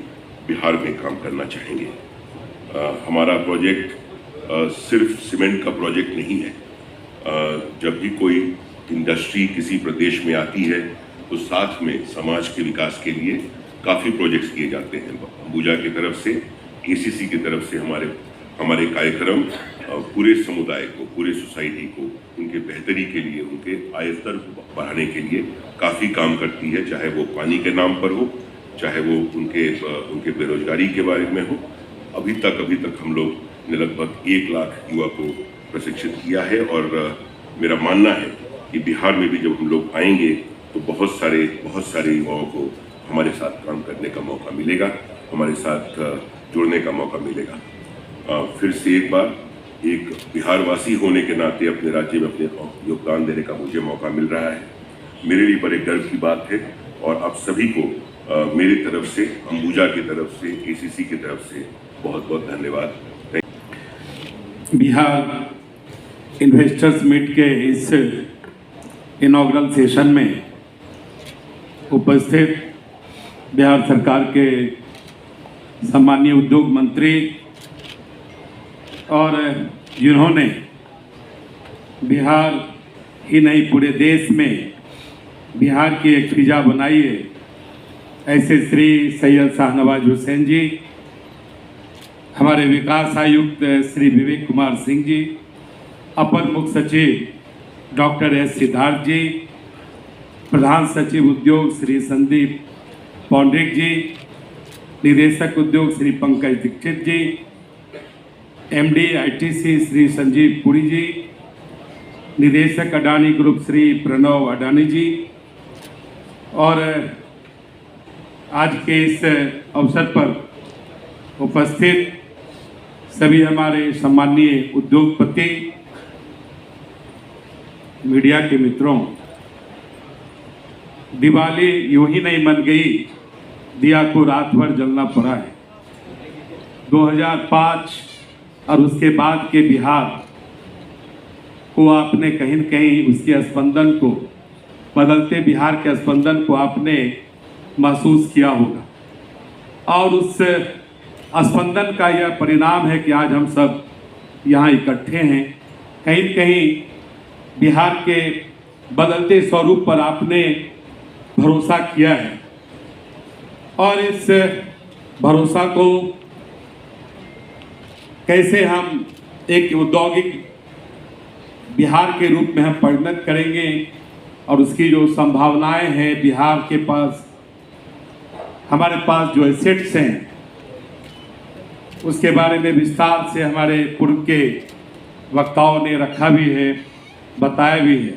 [SPEAKER 11] बिहार में काम करना चाहेंगे। हमारा प्रोजेक्ट सिर्फ सीमेंट का प्रोजेक्ट नहीं है। जब भी कोई इंडस्ट्री किसी प्रदेश में आती है तो साथ में समाज के विकास के लिए काफ़ी प्रोजेक्ट्स किए जाते हैं। अंबुजा की तरफ से, एसीसी की तरफ से हमारे कार्यक्रम पूरे समुदाय को, पूरे सोसाइटी को, उनके बेहतरी के लिए, उनके आय स्तर को बढ़ाने के लिए काफ़ी काम करती है। चाहे वो पानी के नाम पर हो, चाहे वो उनके बेरोजगारी के बारे में हो। अभी तक हम लोग ने लगभग 1 लाख युवा को प्रशिक्षित किया है और मेरा मानना है कि बिहार में भी जब हम लोग आएंगे तो बहुत सारे युवाओं को हमारे साथ काम करने का मौका मिलेगा, हमारे साथ जुड़ने का मौका मिलेगा। फिर से एक बार एक बिहारवासी होने के नाते अपने राज्य में अपने योगदान देने का मुझे मौका मिल रहा है। मेरे लिए बड़े गर्व की बात है और आप सभी को मेरी तरफ से, अंबुजा की तरफ से, एसीसी की तरफ से बहुत बहुत धन्यवाद।
[SPEAKER 9] बिहार इन्वेस्टर्स मीट के इस इनॉग्रल सेशन में उपस्थित बिहार सरकार के सम्मानीय उद्योग मंत्री और जिन्होंने बिहार ही नहीं पूरे देश में बिहार की एक फिजा बनाई है, ऐसे श्री सैयद शाहनवाज हुसैन जी, हमारे विकास आयुक्त श्री विवेक कुमार सिंह जी, अपर मुख्य सचिव डॉक्टर एस सिद्धार्थ जी, प्रधान सचिव उद्योग श्री संदीप पौंड्रिक जी, निदेशक उद्योग श्री पंकज दीक्षित जी, एमडी आईटीसी श्री संजीव पुरी जी, निदेशक अडानी ग्रुप श्री प्रणव अडानी जी और आज के इस अवसर पर उपस्थित सभी हमारे सम्मानीय उद्योगपति, मीडिया के मित्रों, दिवाली यूं ही नहीं मन गई, दिया को रात भर जलना पड़ा है। 2005 और उसके बाद के बिहार को आपने कहीं न कहीं उसके स्पंदन को, बदलते बिहार के स्पंदन को आपने
[SPEAKER 12] महसूस किया होगा और उस स्पंदन का यह परिणाम है कि आज हम सब यहाँ इकट्ठे हैं। कहीं न कहीं बिहार के बदलते स्वरूप पर आपने भरोसा किया है और इस भरोसा को कैसे हम एक औद्योगिक बिहार के रूप में हम परिणत करेंगे और उसकी जो संभावनाएं हैं बिहार के पास, हमारे पास जो एसेट्स हैं उसके बारे में विस्तार से हमारे पूर्व के वक्ताओं ने रखा भी है, बताया भी है।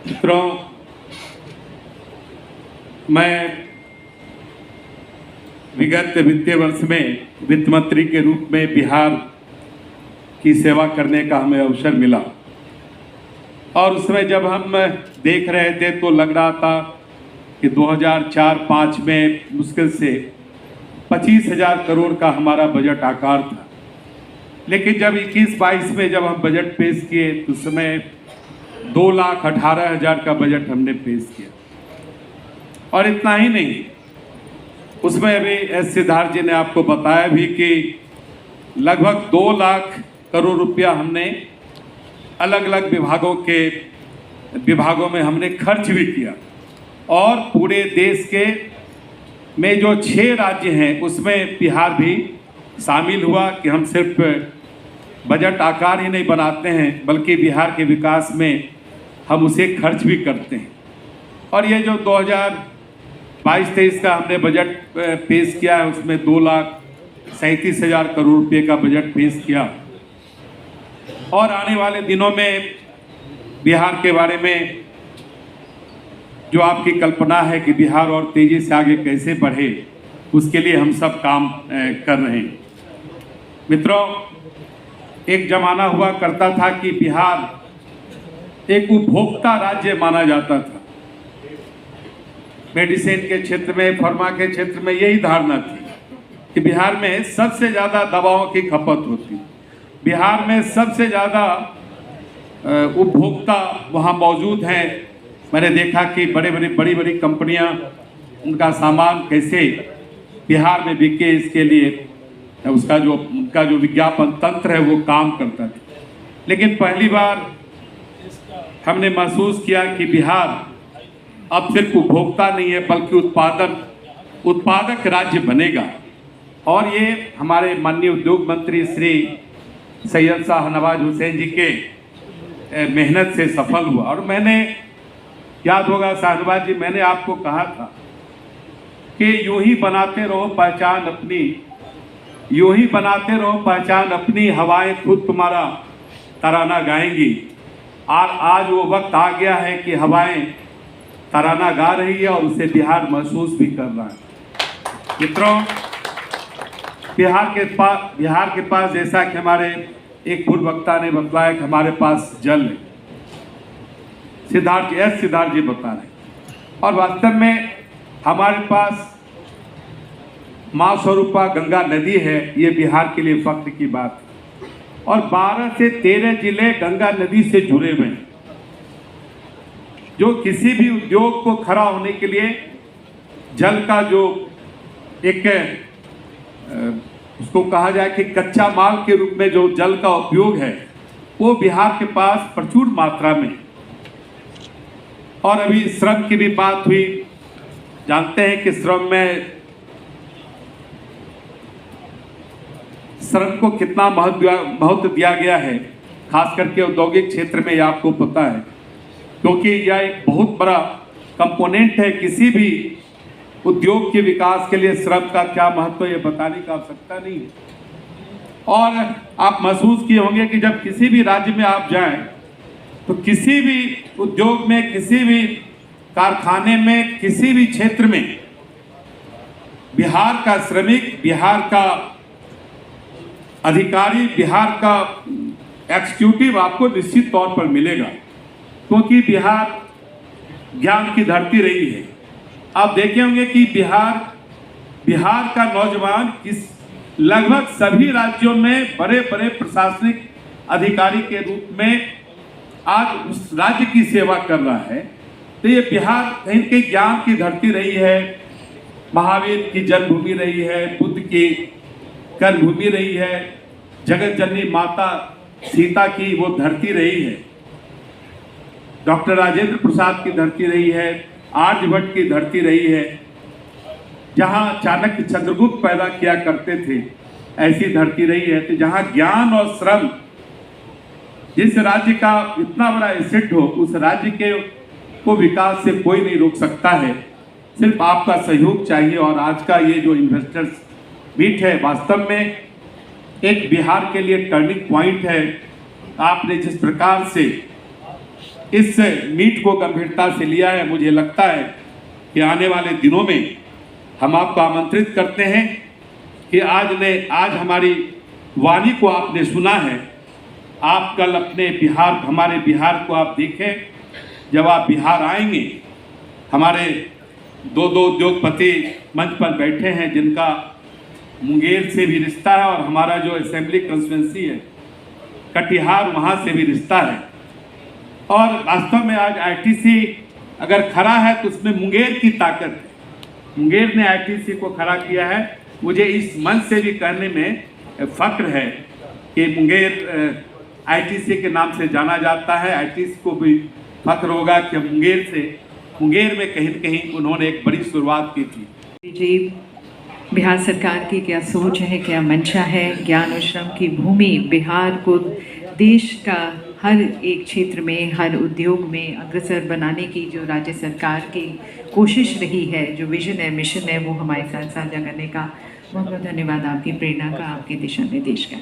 [SPEAKER 12] मित्रों, मैं विगत वित्तीय वर्ष में वित्त मंत्री के रूप में बिहार की सेवा करने का हमें अवसर मिला और उसमें जब हम देख रहे थे तो लग रहा था कि 2004-05 में मुश्किल से 25,000 करोड़ का हमारा बजट आकार था, लेकिन जब 21-22 में जब हम बजट पेश किए तो उस समय 2,18,000 का बजट हमने पेश किया। और इतना ही नहीं, उसमें अभी एस सिद्धार्थ जी ने आपको बताया भी कि लगभग 2 लाख करोड़ रुपया हमने अलग अलग विभागों में हमने खर्च भी किया और पूरे देश के में जो 6 राज्य हैं उसमें बिहार भी शामिल हुआ कि हम सिर्फ बजट आकार ही नहीं बनाते हैं बल्कि बिहार के विकास में हम उसे खर्च भी करते हैं। और ये जो 2022-23 का हमने बजट पेश किया है उसमें 2,37,000 करोड़ रुपये का बजट पेश किया और आने वाले दिनों में बिहार के बारे में जो आपकी कल्पना है कि बिहार और तेज़ी से आगे कैसे बढ़े, उसके लिए हम सब काम कर रहे हैं। मित्रों, एक ज़माना हुआ करता था कि बिहार एक उपभोक्ता राज्य माना जाता था। मेडिसिन के क्षेत्र में, फार्मा के क्षेत्र में यही धारणा थी कि बिहार में सबसे ज़्यादा दवाओं की खपत होती है, बिहार में सबसे ज़्यादा उपभोक्ता वहाँ मौजूद हैं। मैंने देखा कि बड़ी बड़ी कंपनियाँ उनका सामान कैसे बिहार में बिके, इसके लिए उनका जो विज्ञापन तंत्र है वो काम करता था। लेकिन पहली बार हमने महसूस किया कि बिहार अब सिर्फ उपभोक्ता नहीं है बल्कि उत्पादक राज्य बनेगा और ये हमारे माननीय उद्योग मंत्री श्री सैयद शाहनवाज हुसैन जी के मेहनत से सफल हुआ। और मैंने, याद होगा शाहनवाज जी, मैंने आपको कहा था कि यूं ही बनाते रहो पहचान अपनी, यूं ही बनाते रहो पहचान अपनी, हवाएं खुद तुम्हारा तराना गाएंगी। और आज वो वक्त आ गया है कि हवाएं तराना गा रही है और उसे बिहार महसूस भी कर रहा है। मित्रों, बिहार के पास जैसा कि हमारे एक पूर्व वक्ता ने बताया कि हमारे पास जल है, सिद्धार्थ जी बता रहे हैं, और वास्तव में हमारे पास माँ स्वरूपा गंगा नदी है। ये बिहार के लिए फख्र की बात है और 12 से 13 जिले गंगा नदी से जुड़े हुए हैं, जो किसी भी उद्योग को खड़ा होने के लिए जल का जो एक उसको कहा जाए कि कच्चा माल के रूप में जो जल का उपयोग है वो बिहार के पास प्रचुर मात्रा में। और अभी श्रम की भी बात हुई, जानते हैं कि श्रम को कितना महत्व दिया गया है, खास करके औद्योगिक क्षेत्र में, ये आपको पता है, क्योंकि यह एक बहुत बड़ा कंपोनेंट है। किसी भी उद्योग के विकास के लिए श्रम का क्या महत्व है ये बताने की आवश्यकता नहीं है। और आप महसूस किए होंगे कि जब किसी भी राज्य में आप जाएं तो किसी भी उद्योग में, किसी भी कारखाने में, किसी भी क्षेत्र में बिहार का श्रमिक, बिहार का अधिकारी, बिहार का एग्जीक्यूटिव आपको निश्चित तौर पर मिलेगा, क्योंकि बिहार ज्ञान की धरती रही है। आप देखे होंगे कि बिहार का नौजवान लगभग सभी राज्यों में बड़े बड़े प्रशासनिक अधिकारी के रूप में आज उस राज्य की सेवा कर रहा है तो ये बिहार कहीं कहीं ज्ञान की धरती रही है, महावीर की जन्मभूमि रही है, बुद्ध की कर्मभूमि रही है, जगत जननी माता सीता की वो धरती रही है, डॉक्टर राजेंद्र प्रसाद की धरती रही है, आर्यभट्ट की धरती रही है, जहाँ चाणक्य चंद्रगुप्त पैदा किया करते थे, ऐसी धरती रही है। तो जहाँ ज्ञान और श्रम, जिस राज्य का इतना बड़ा एसेट हो, उस राज्य के को विकास से कोई नहीं रोक सकता है, सिर्फ आपका सहयोग चाहिए। और आज का ये जो इन्वेस्टर्स मीट है, वास्तव में एक बिहार के लिए टर्निंग पॉइंट है। आपने जिस प्रकार से इस मीट को गंभीरता से लिया है, मुझे लगता है कि आने वाले दिनों में हम आपको आमंत्रित करते हैं कि आज हमारी वाणी को आपने सुना है, आप कल अपने बिहार, हमारे बिहार को आप देखें। जब आप बिहार आएंगे, हमारे दो उद्योगपति मंच पर बैठे हैं जिनका मुंगेर से भी रिश्ता है, और हमारा जो असेंबली कॉन्स्टिट्यूंसी है कटिहार, वहाँ से भी रिश्ता है। और वास्तव में आज आईटीसी अगर खड़ा है तो उसमें मुंगेर की ताकत है, मुंगेर ने आईटीसी को खड़ा किया है। मुझे इस मंच से भी कहने में फख्र है कि मुंगेर आईटीसी के नाम से जाना जाता है। आईटीसी को भी फख्र होगा कि मुंगेर में कहीं न कहीं उन्होंने एक बड़ी शुरुआत की थी।
[SPEAKER 1] जी, बिहार सरकार की क्या सोच है, क्या मंशा है? ज्ञान और श्रम की भूमि बिहार को देश का हर एक क्षेत्र में, हर उद्योग में अग्रसर बनाने की जो राज्य सरकार की कोशिश रही है, जो विजन है, मिशन है, वो हमारे साथ साझा करने का बहुत बहुत धन्यवाद। आपकी प्रेरणा का, आपके दिशा निर्देश का।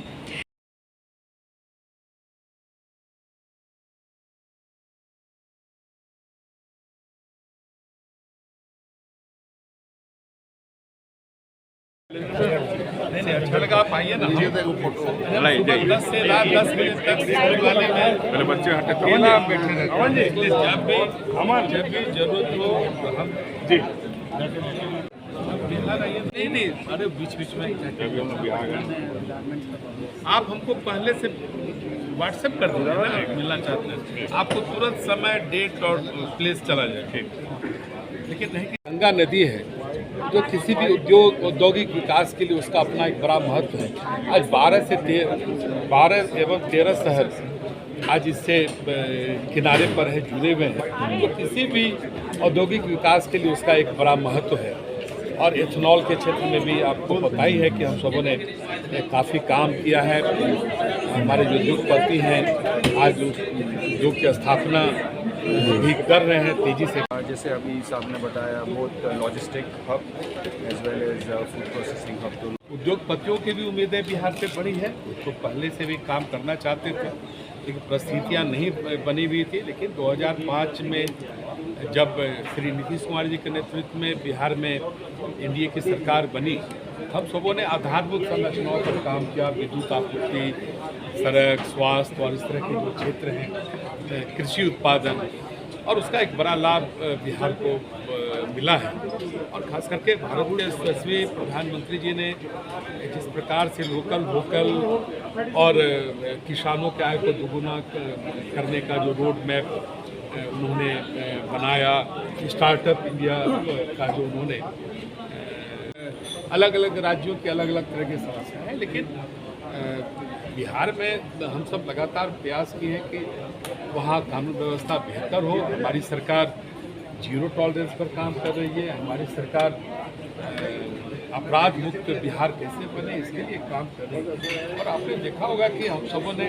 [SPEAKER 12] नहीं अच्छा लगा, आप आइए ना। 10 से रात 10 बजे तक वाले में पहले बच्चे हटे तो ना आप बैठे रहते हैं। जब भी जरूरत हो हम जी नहीं अरे बीच में आप हमको पहले से व्हाट्सएप कर दीजिए ना, मिलना चाहते हैं आपको तुरंत समय, डेट और प्लेस चला जाए। लेकिन नहीं, गंगा नदी है जो किसी भी औद्योगिक विकास के लिए उसका अपना एक बड़ा महत्व है। आज 12 एवं 13 शहर आज इससे किनारे पर है, जुड़े हुए हैं, तो किसी भी औद्योगिक विकास के लिए उसका एक बड़ा महत्व है। और एथेनॉल के क्षेत्र में भी आपको पता ही है कि हम सबों ने काफ़ी काम किया है। हमारे जो उद्योगपति हैं आज उद्योग की स्थापना भी कर रहे हैं तेज़ी से।
[SPEAKER 13] जैसे अभी साहब ने बताया, both logistic hub as well as food processing hub. तो
[SPEAKER 12] उद्योगपतियों की भी उम्मीदें बिहार पे बड़ी है, तो पहले से भी काम करना चाहते थे, लेकिन परिस्थितियाँ नहीं बनी हुई थी। लेकिन 2005 में जब श्री नीतीश कुमार जी के नेतृत्व में बिहार में एनडीए की सरकार बनी, हम सबों ने आधारभूत संरचनाओं पर काम किया, विद्युत आपूर्ति, सड़क, स्वास्थ्य और इस तरह के जो क्षेत्र हैं, कृषि उत्पादन, और उसका एक बड़ा लाभ बिहार को मिला है। और खास करके भारत के यशस्वी प्रधानमंत्री जी ने जिस प्रकार से लोकल वोकल और किसानों के आय को दोगुना करने का जो रोड मैप उन्होंने बनाया, स्टार्टअप इंडिया का जो उन्होंने, अलग अलग राज्यों की अलग अलग तरह की समस्या है, लेकिन बिहार में हम सब लगातार प्रयास किए हैं कि वहाँ कानून व्यवस्था बेहतर हो। हमारी सरकार जीरो टॉलरेंस पर काम कर रही है। हमारी सरकार अपराध मुक्त बिहार कैसे बने, इसके लिए काम कर रही है। और आपने देखा होगा कि हम सबों ने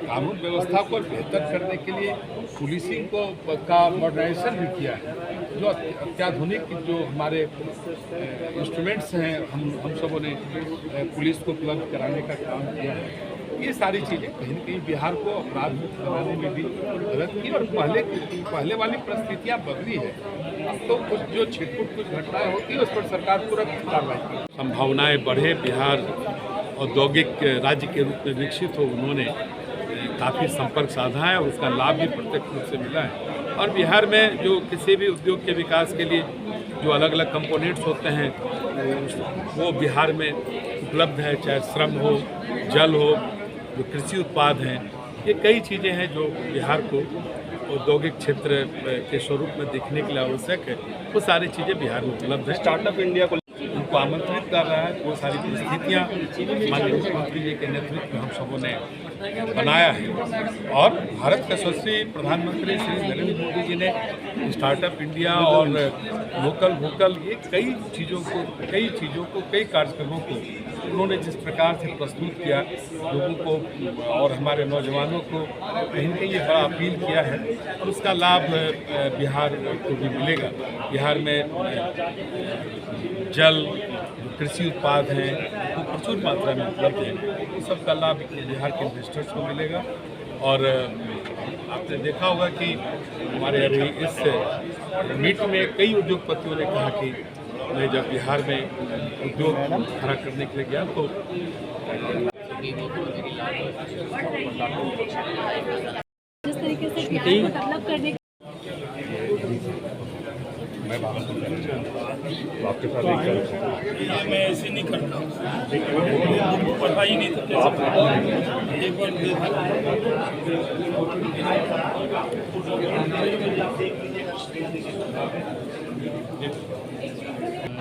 [SPEAKER 12] कानून व्यवस्था को बेहतर करने के लिए पुलिसिंग का मॉडर्नाइजेशन भी किया है। जो अत्याधुनिक जो हमारे इंस्ट्रूमेंट्स हैं, हम सबों ने पुलिस को उपलब्ध कराने का काम किया है। ये सारी चीज़ें कहीं न कहीं बिहार को अपराध मुक्त बनाने में भी मदद की। और पहले वाली परिस्थितियाँ बदली है। अब तो कुछ जो छिटपुट कुछ घटनाएं होती है उस पर सरकार तुरंत कार्रवाई की। संभावनाएं बढ़े, बिहार औद्योगिक राज्य के रूप में विकसित हो, उन्होंने काफ़ी संपर्क साधा है और उसका लाभ भी प्रत्यक्ष रूप से मिला है। और बिहार में जो किसी भी उद्योग के विकास के लिए जो अलग अलग कंपोनेंट्स होते हैं वो बिहार में उपलब्ध है, चाहे श्रम हो, जल हो, जो कृषि उत्पाद हैं, ये कई चीज़ें हैं जो बिहार को
[SPEAKER 14] औद्योगिक क्षेत्र के स्वरूप में दिखने के लिए आवश्यक है, वो सारी चीज़ें बिहार में उपलब्ध है। स्टार्टअप इंडिया को उनको आमंत्रित कर रहा है। वो सारी परिस्थितियाँ माननीय मुख्यमंत्री जी के नेतृत्व में हम सबों ने बनाया है और भारत के यशस्वी प्रधानमंत्री श्री नरेंद्र मोदी जी ने स्टार्टअप इंडिया और लोकल वोकल ये कई चीज़ों को कई कार्यक्रमों को उन्होंने जिस प्रकार से प्रस्तुत किया लोगों को और हमारे नौजवानों को कहीं न कहीं ये बड़ा अपील किया है और उसका लाभ बिहार को भी मिलेगा। बिहार में जल कृषि उत्पाद हैं वो प्रचुर मात्रा में उपलब्ध है, इस सब का लाभ बिहार के इन्वेस्टर्स को मिलेगा। और आपने देखा होगा कि हमारे अभी इस मीट में कई उद्योगपतियों ने कहा कि मैं जब बिहार में उद्योग खड़ा करने के लिए गया तो
[SPEAKER 15] जिस तरीके से बिहार को डेवलप करने
[SPEAKER 14] आपके साथ
[SPEAKER 9] मैं ऐसे नहीं करता, पढ़ाई नहीं था एक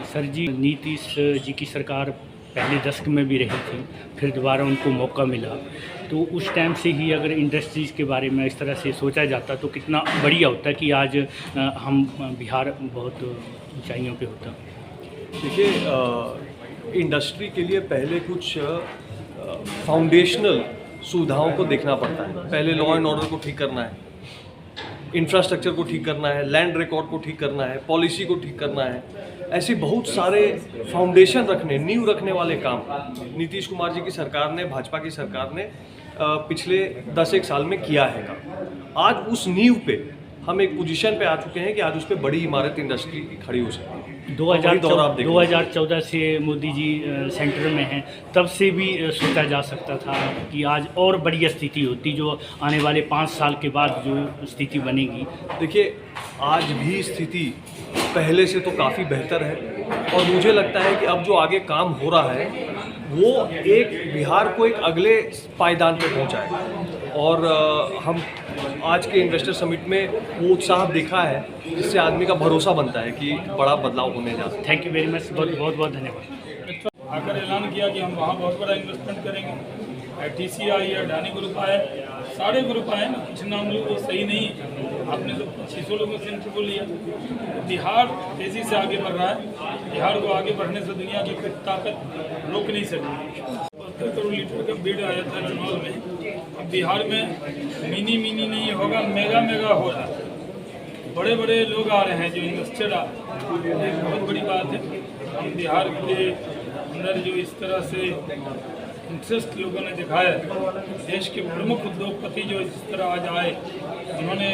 [SPEAKER 16] सर जी, नीतीश जी की सरकार पहले दशक में भी रही थी, फिर दोबारा उनको मौका मिला, तो उस टाइम से ही अगर इंडस्ट्रीज़ के बारे में इस तरह से सोचा जाता तो कितना बढ़िया होता कि आज हम बिहार बहुत ऊंचाइयों पे होता।
[SPEAKER 17] देखिए, इंडस्ट्री के लिए पहले कुछ फाउंडेशनल सुविधाओं को देखना पड़ता है। पहले लॉ एंड ऑर्डर को ठीक करना है, इंफ्रास्ट्रक्चर को ठीक करना है, लैंड रिकॉर्ड को ठीक करना है, पॉलिसी को ठीक करना है। ऐसे बहुत सारे फाउंडेशन रखने, नींव रखने वाले काम नीतीश कुमार जी की सरकार ने, भाजपा की सरकार ने पिछले 10-1 साल में किया है काम। आज उस नींव पे हम एक पोजीशन पे आ चुके हैं कि आज उस पर बड़ी इमारत इंडस्ट्री खड़ी हो सकती है।
[SPEAKER 16] 2014 से मोदी जी सेंटर में हैं, तब से भी सोचा जा सकता था कि आज और बड़ी स्थिति होती जो आने वाले 5 साल के बाद जो स्थिति बनेगी।
[SPEAKER 17] देखिए, आज भी स्थिति पहले से तो काफ़ी बेहतर है और मुझे लगता है कि अब जो आगे काम हो रहा है वो एक बिहार को एक अगले पायदान पे पहुंचाएगा। और हम आज के इन्वेस्टर समिट में वो उत्साह देखा है जिससे आदमी का भरोसा बनता है कि बड़ा बदलाव होने जा रहा है।
[SPEAKER 16] थैंक यू वेरी मच, बहुत बहुत धन्यवाद।
[SPEAKER 9] आकर ऐलान किया कि हम वहाँ बहुत बड़ा इन्वेस्टमेंट करेंगे। ITC आई, अडानी ग्रुप आए, सारे ग्रुप आए ना, कुछ नाम लोग तो सही नहीं, आपने तो 600 लोगों से इंटरव्यू लिया। बिहार तेज़ी से आगे बढ़ रहा है, बिहार को आगे बढ़ने से दुनिया की कोई ताकत रोक नहीं सकती। 72 करोड़ लीटर का बिड आया था एथेनॉल में, अब बिहार में मिनी नहीं होगा, मेगा हो रहा है। बड़े बड़े लोग आ रहे हैं जो इन्वेस्टर आ, एक बहुत बड़ी बात है। हम बिहार के अंदर जो इस तरह से इंटरेस्ट लोगों ने दिखाया, देश के प्रमुख उद्योगपति जो इस तरह आज आए, उन्होंने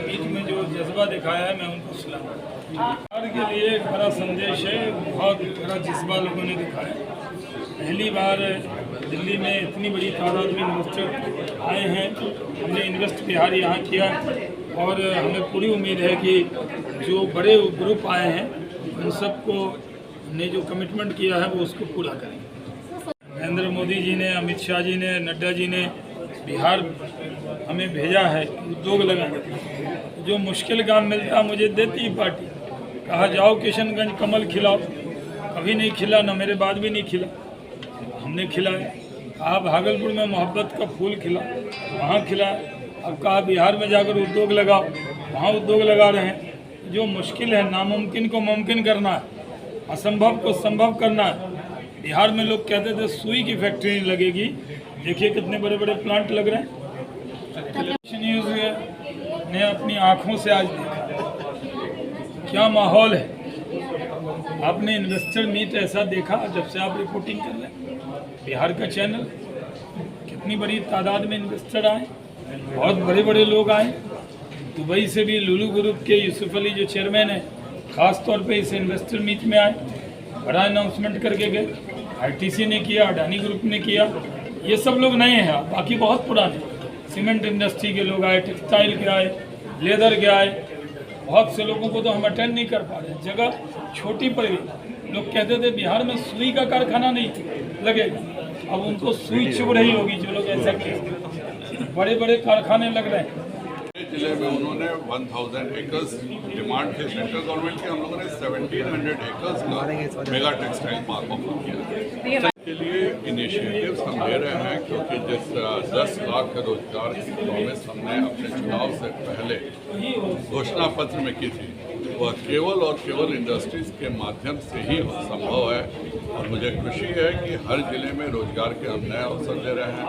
[SPEAKER 9] मीट में जो जज्बा दिखाया है, मैं उनको सलाम। बिहार के लिए एक बड़ा संदेश है, बहुत बड़ा जज्बा लोगों ने दिखाया। पहली बार दिल्ली में इतनी बड़ी तादाद में इन्वेस्टर आए हैं, हमने इन्वेस्ट बिहार यहाँ किया और हमें पूरी उम्मीद है कि जो बड़े ग्रुप आए हैं उन सबको ने जो कमिटमेंट किया है वो उसको पूरा करेंगे। नरेंद्र मोदी जी ने, अमित शाह जी ने, नड्डा जी ने बिहार हमें भेजा है उद्योग लगाने। जो मुश्किल काम मिलता मुझे देती पार्टी, कहा जाओ किशनगंज कमल खिलाओ, कभी नहीं खिला, न मेरे बाद भी नहीं खिला, हमने खिलाया। कहा भागलपुर में मोहब्बत का फूल खिला, वहाँ खिला। अब कहा बिहार में जाकर उद्योग लगाओ, वहाँ उद्योग लगा रहे हैं। जो मुश्किल है, नामुमकिन को मुमकिन करना है, असंभव को संभव करना है। बिहार में लोग कहते थे सुई की फैक्ट्री नहीं लगेगी, देखिए कितने बड़े बड़े प्लांट लग रहे हैं। न्यूज़ ने अपनी आँखों से आज देखा क्या माहौल है। आपने इन्वेस्टर मीट ऐसा देखा जब से आप रिपोर्टिंग कर रहे हैं, बिहार का चैनल, कितनी बड़ी तादाद में इन्वेस्टर आए, बहुत बड़े बड़े लोग आए। दुबई से भी लुलू ग्रुप के यूसुफ अली जो चेयरमैन है, ख़ास तौर पे इस इन्वेस्टर मीट में आए, बड़ा अनाउंसमेंट करके गए। ITC ने किया, अडानी ग्रुप ने किया। ये सब लोग नए हैं, बाकी बहुत पुराने। सीमेंट इंडस्ट्री के लोग आए, टेक्सटाइल के आए, लेदर के आए। बहुत से लोगों को तो हम अटेंड नहीं कर पा रहे। जगह छोटी पड़ गई। लोग कहते थे बिहार में सुई का कारखाना नहीं लगेगा, अब उनको सुई चुभ रही होगी जो लोग ऐसा किए। बड़े बड़े कारखाने लग रहे हैं।
[SPEAKER 18] जिले में उन्होंने 1000 एकर्स डिमांड थे सेंट्रल गवर्नमेंट के, हम लोगों ने 1700 एकर्स का मेगा टेक्सटाइल पार्क ऑफर किया के लिए इनिशिएटिव्स हम ले रहे हैं, क्योंकि जिस 10 लाख रोजगार की प्रॉमिस हमने अपने चुनाव से पहले घोषणा पत्र में की थी, वह केवल और केवल इंडस्ट्रीज के माध्यम से ही संभव है। और मुझे खुशी है कि हर जिले में रोजगार के हम नए अवसर दे रहे हैं।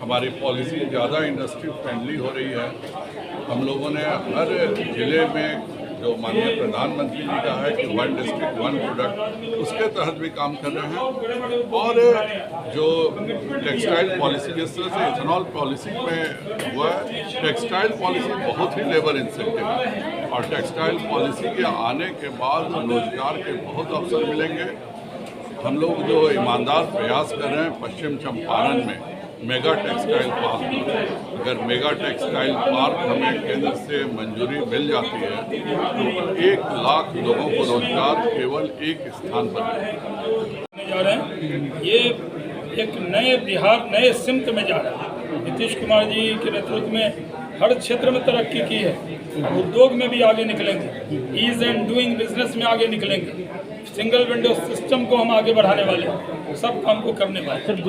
[SPEAKER 18] हमारी पॉलिसी ज़्यादा इंडस्ट्री फ्रेंडली हो रही है। हम लोगों ने हर जिले में जो माननीय प्रधानमंत्री जी का है कि 1 डिस्ट्रिक्ट 1 प्रोडक्ट, उसके तहत भी काम कर रहे हैं। और जो टेक्सटाइल पॉलिसी, जिस तरह से इथेनॉल पॉलिसी में हुआ है, टेक्सटाइल पॉलिसी बहुत ही लेबर इंसेंटिव है और टेक्सटाइल पॉलिसी के आने के बाद रोजगार के बहुत अवसर मिलेंगे। हम लोग जो ईमानदार प्रयास कर रहे हैं पश्चिम चंपारण में मेगा टेक्सटाइल पार्क, अगर मेगा टेक्सटाइल पार्क हमें केंद्र से मंजूरी मिल जाती है तो 1 लाख लोगों को रोजगार केवल एक स्थान पर
[SPEAKER 9] जा रहे हैं। ये एक नए बिहार, नए सिमत में जा रहा है। नीतीश कुमार जी के नेतृत्व में हर क्षेत्र में तरक्की की है। उद्योग में भी आगे निकलेंगे, ईज एंड डूइंग बिजनेस में आगे निकलेंगे, सिंगल विंडो सिस्टम को हम आगे बढ़ाने वाले हैं, सब काम को करने वाले हैं।